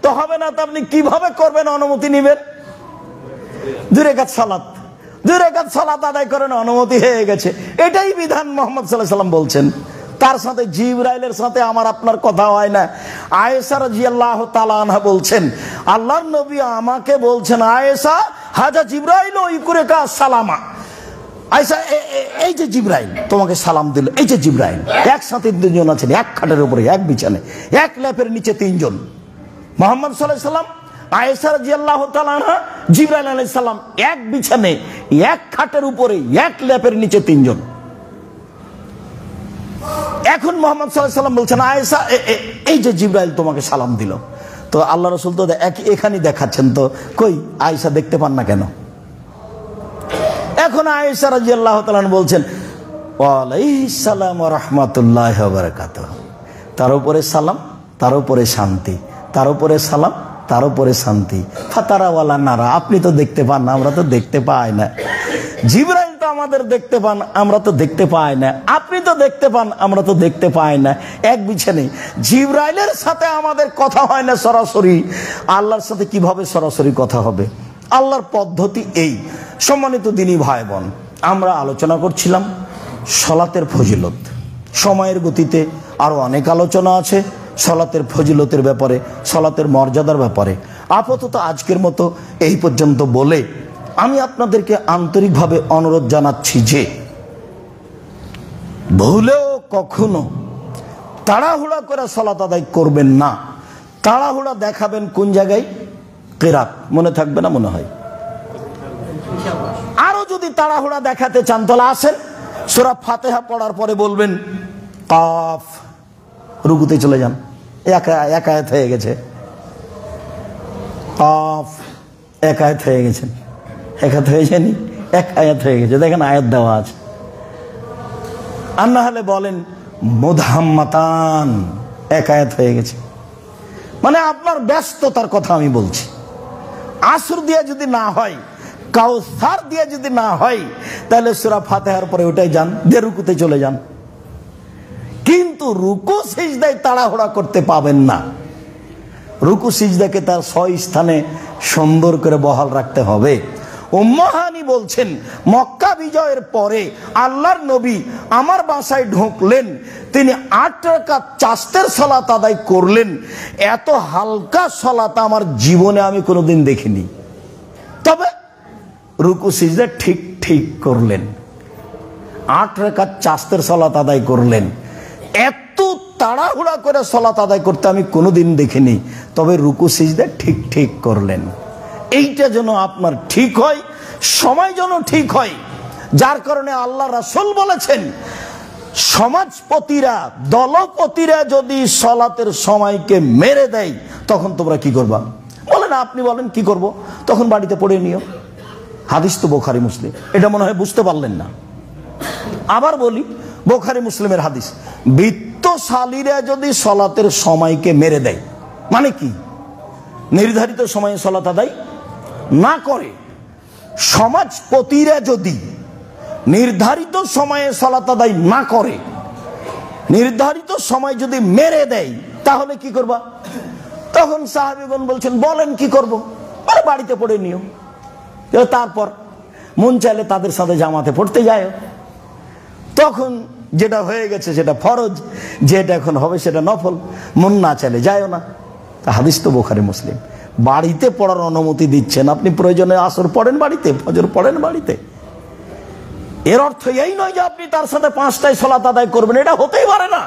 [SPEAKER 1] তো হবে না, তো আপনি কিভাবে করবেন? অনুমতি নেবেন। 2 রাকাত সালাত আদায় করেন, অনুমতি হয়ে গেছে। এটাই বিধান। মুহাম্মদ সাল্লাল্লাহু আলাইহি সাল্লাম বলছেন, তার সাথে জিবরাইলের সাথে আমার আপনার কথা হয় না। আয়েশা রাদিয়াল্লাহু তাআলা আনহা বলছেন, আল্লাহর নবী আমাকে বলছেন, আয়েশা হাজা জিবরাইল ইকুরেকা সালামা। আয়েশা, এই যে জিবরাইল তোমাকে সালাম দিল, এই যে জিবরাইল। একসাথে 2 জন আছেন, এক খাটের উপরে, এক বিছানে, এক ল্যাপের নিচে 3 জন। মুহাম্মদ সাল্লাল্লাহু আলাইহি সাল্লাম, আয়েশা রাদিয়াল্লাহু তাআলা আনহা, জিবরাইল আলাইহিস সালাম, এক বিছানে, এক খাটের উপরে, এক ল্যাপের নিচে 3 জন। এখন মুহাম্মদ সাল্লাল্লাহু আলাইহি সাল্লাম বলছেন, আয়েশা এই যে জিবরাইল তোমাকে সালাম দিল। তো আল্লাহ রাসূল তো এখানেই দেখাচ্ছেন, তো কই আয়েশা দেখতে পান না কেন? এখন আয়েশা রাদিয়াল্লাহু তাআলা বলছেন, ওয়া আলাইহিস সালাম ওয়া রাহমাতুল্লাহি ওয়া বারাকাতুহু, তার উপরে সালাম, তার উপরে শান্তি, তার উপরে সালাম, তার উপরে শান্তি। ফাতারা ওয়ালা নারা, আপনি তো দেখতে পান না, আমরা তো দেখতে পাই না। জিবরাইল তো আমাদের দেখতে পান, আমরা তো দেখতে পাই না। আপনি তো দেখতে পান, আমরা তো দেখতে পাই না। এক বিছানে জিবরাইলের সাথে আমাদের কথা হয় না সরাসরি, আল্লাহর সাথে কিভাবে সরাসরি কথা হবে? আল্লাহর পদ্ধতি এই। সম্মানিত দিনী ভাই বোন, আমরা আলোচনা করছিলাম সালাতের ফজিলত। সময়ের গতিতে আরো অনেক আলোচনা আছে সালাতের ফজিলতের ব্যাপারে, সালাতের মর্যাদার ব্যাপারে। আপাতত আজকের মতো এই পর্যন্ত বলে আমি আপনাদেরকে আন্তরিকভাবে অনুরোধ জানাচ্ছি যে ভুলেও কখনো তাড়াহুড়া করে সালাত আদায় করবেন না। তাড়াহুড়া দেখাবেন কোন জায়গায়? কিরাত। মনে থাকবে না মনে হয়? আরো যদি তাড়াহুড়া দেখাতে চান তাহলে আসেন, সূরা ফাতিহা পড়ার পরে বলবেন কাফ, রুকুতে চলে যান, এক আয়াত হয়ে গেছে। কাফ, এক আয়াত হয়ে গেছে। এক আয়াত হয়ে যায়নি, এক আয়াত হয়ে গেছে। দেখেন আয়াত দেওয়া আছে। আর না হলে বলেন মুদহাম্মাতান, এক আয়াত হয়ে গেছে। মানে আপনার ব্যস্ততার কথা আমি বলছি। আসর দিয়ে যদি না হয়, কাউসার দিয়ে যদি না হয়, তাহলে সূরা ফাতিহার পরে ওটাই যান, দিয়ে রুকুতে চলে যান। কিন্তু রুকু সিজদায় তাড়াহুড়া করতে পাবেন না। রুকু সিজদাকে তার 6 স্থানে সুন্দর করে বহাল রাখতে হবে। উম্মে হানি বলছেন, মক্কা বিজয়ের পরে আল্লাহর নবী আমার বাসায় ঢুকলেন, তিনি 8 রাকাত চাস্তের সালাত আদায় করলেন। এত হালকা সালাত আমার জীবনে আমি কোনোদিন দেখিনি। তবে রুকু সিজদা ঠিক ঠিক করলেন। 8 রাকাত চাস্তের সালাত আদায় করলেন। এত তাড়াহুড়া করে সালাত আদায় করতে আমি কোনোদিন দেখিনি। তবে রুকু সিজদা ঠিক ঠিক করলেন। এইটা যেন আপনার ঠিক হয়, সময় যেন ঠিক হয়। যার কারণে আল্লাহ রাসূল বলেছেন, সমাজপতিরা, দলপতিরা যদি সালাতের সময়কে মেরে দেয় তখন তোমরা কি করবা? বলেন, আপনি বলেন কি করব? তখন বাড়িতে পড়ে নিও। হাদিস তো বুখারী মুসলিম, এটা মনে হয় বুঝতে পারলেন না। আবার বলি, বুখারী মুসলিমের হাদিস, বিত্তশালীরা যদি সালাতের সময়কে মেরে দেয়, মানে কি? নির্ধারিত সময়ে সালাত আদায় না করে। সমাজপতিরা যদি নির্ধারিত সময়ে সালাত আদায় না করে, নির্ধারিত সময় যদি মেরে দেয়, তাহলে কি করবা? তখন সাহাবীগণ বলছেন, বলেন কি করব? বলে, বাড়িতে পড়ে নিও। তারপর মন চাইলে তাদের সাথে জামাতে পড়তে যায়। তখন যেটা হয়ে গেছে সেটা ফরজ, যেটা এখন হবে সেটা নফল। মন না চাইলে যায়ও না। হাদিস তো বুখারী মুসলিম। বাড়িতে পড়ার অনুমতি দিচ্ছেন, আপনি প্রয়োজনে আসর পড়েন বাড়িতে, ফজর পড়েন বাড়িতে। এর অর্থ এই নয় যে আপনি তার সাথে 5টায় সালাত আদায় করবেন, এটা হতেই পারে না।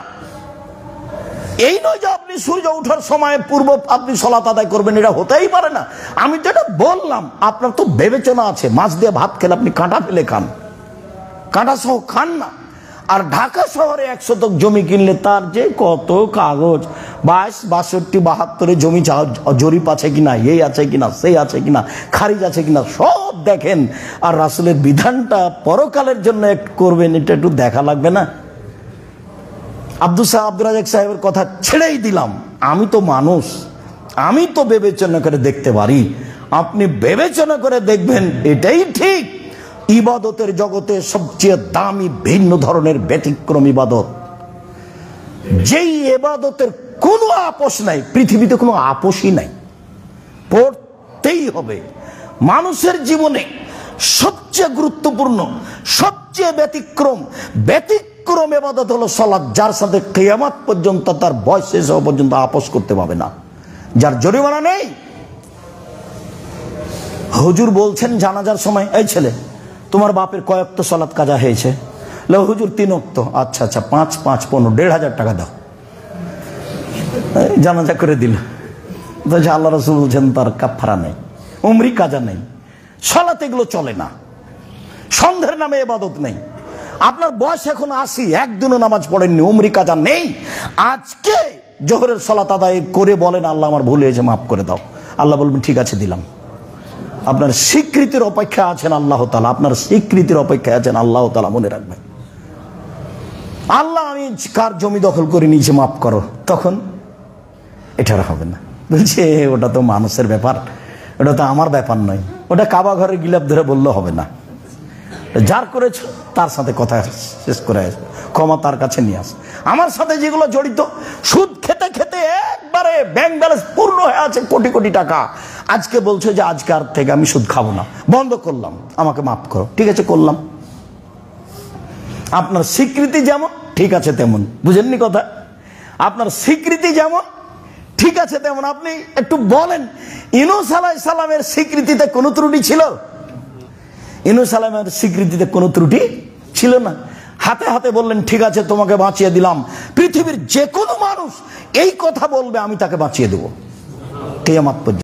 [SPEAKER 1] এই নয় যে আপনি সূর্য ওঠার সময় পূর্ব আপনি সালাত আদায় করবেন, এটা হতেই পারে না। আমি তো এটা বললাম, আপনার তো বিবেচনা আছে। মাছ দিয়ে ভাত খেলে আপনি কাঁটা ফেলে খান, কাঁটা সহ খান না। আর ঢাকা শহরে 1 শতক জমি কিনলে তার যে কত কাগজ, 22, 62, 72 জমি জরিপ আছে কিনা, এই আছে কিনা, সেই আছে কিনা, খারিজ আছে কিনা, সব দেখেন। আর রাসূলের বিধানটা পরকালের জন্য করবেন, এটা একটু দেখা লাগবে না? আব্দুল রাজ্জাক সাহেবের কথা ছেড়েই দিলাম। আমি তো মানুষ, আমি তো বিবেচনা করে দেখতে পারি। আপনি বিবেচনা করে দেখবেন, এটাই ঠিক। ইবাদতের জগতে সবচেয়ে দামি ভিন্ন ধরনের ব্যতিক্রম ইবাদত, যেই ইবাদতের কোনো আপোষ নাই, পৃথিবীতে কোনো আপোষই নাই, পড়তেই হবে। মানুষের জীবনে সবচেয়ে গুরুত্বপূর্ণ, সবচেয়ে ব্যতিক্রম ইবাদত হলো সালাত, যার সাথে কিয়ামত পর্যন্ত, তার বয়স শেষ হওয়া পর্যন্ত আপোষ করতে পারবে না, যার জরিমানা নেই। হুজুর বলছেন জানাজার সময়, এই ছেলে, তোমার বাপের কয় ওয়াক্ত সালাত কাজা হয়েছে? হুজুর 3 ওয়াক্ত। আচ্ছা আচ্ছা, 5, 5, 15, 1,500 টাকা দাও। জানাজা করে দিল। আল্লাহ রাসূল বলছেন তার কাফারা নেই, উমরি কাজা নেই, সালাত এগুলো চলে না। সন্ধ্যের নামে ইবাদত নেই। আপনার বয়স এখন 80, একদিনও নামাজ পড়েননি, উমরি কাজা নেই। আজকে জোহরের সালাত আদায় করে বলেন, আল্লাহ আমার ভুল হয়েছে, মাফ করে দাও। আল্লাহ বলবেন, ঠিক আছে দিলাম। আপনার স্বীকৃতির অপেক্ষা আছেন আল্লাহ তাআলা, আপনার স্বীকৃতির অপেক্ষায় আছেন আল্লাহ তাআলা। মনে রাখবেন, আল্লাহ আমি কার জমি দখল করে নিয়েছি, মাফ করো, তখন এটা হবে না। বলছে ওটা তো মানুষের ব্যাপার, ওটা তো আমার ব্যাপার নয়। ওটা কাবা ঘরে গিলাপ ধরে বললে হবে না। যার করেছ তার সাথে কথা শেষ করে আস, ক্ষমা তার কাছে নিয়ে আস। আমার সাথে যেগুলো জড়িত, সুদ খেতে খেতে একবারে ব্যাংক ব্যালেন্স পূর্ণ হয়ে আছে, কোটি কোটি টাকা, আজকে বলছো যে আজকার থেকে আমি সুদ খাবো না, বন্ধ করলাম, আমাকে মাফ করো। ঠিক আছে, করলাম। আপনার স্বীকৃতি যেমন ঠিক আছে তেমন, বুঝেননি কথা? আপনার স্বীকৃতি যেমন ঠিক আছে তেমন। আপনি একটু বলেন, ইউনূস আলাইহিস সালামের স্বীকৃতিতে কোনো ত্রুটি ছিল? ইউনূস আলাইহিস স্বীকৃতিতে কোনো ত্রুটি ছিল না। হাতে হাতে বললেন, ঠিক আছে তোমাকে বাঁচিয়ে দিলাম। পৃথিবীর যে কোনো মানুষ এই কথা বলবে, আমি তাকে বাঁচিয়ে দেবো কিয়ামত পর্যন্ত।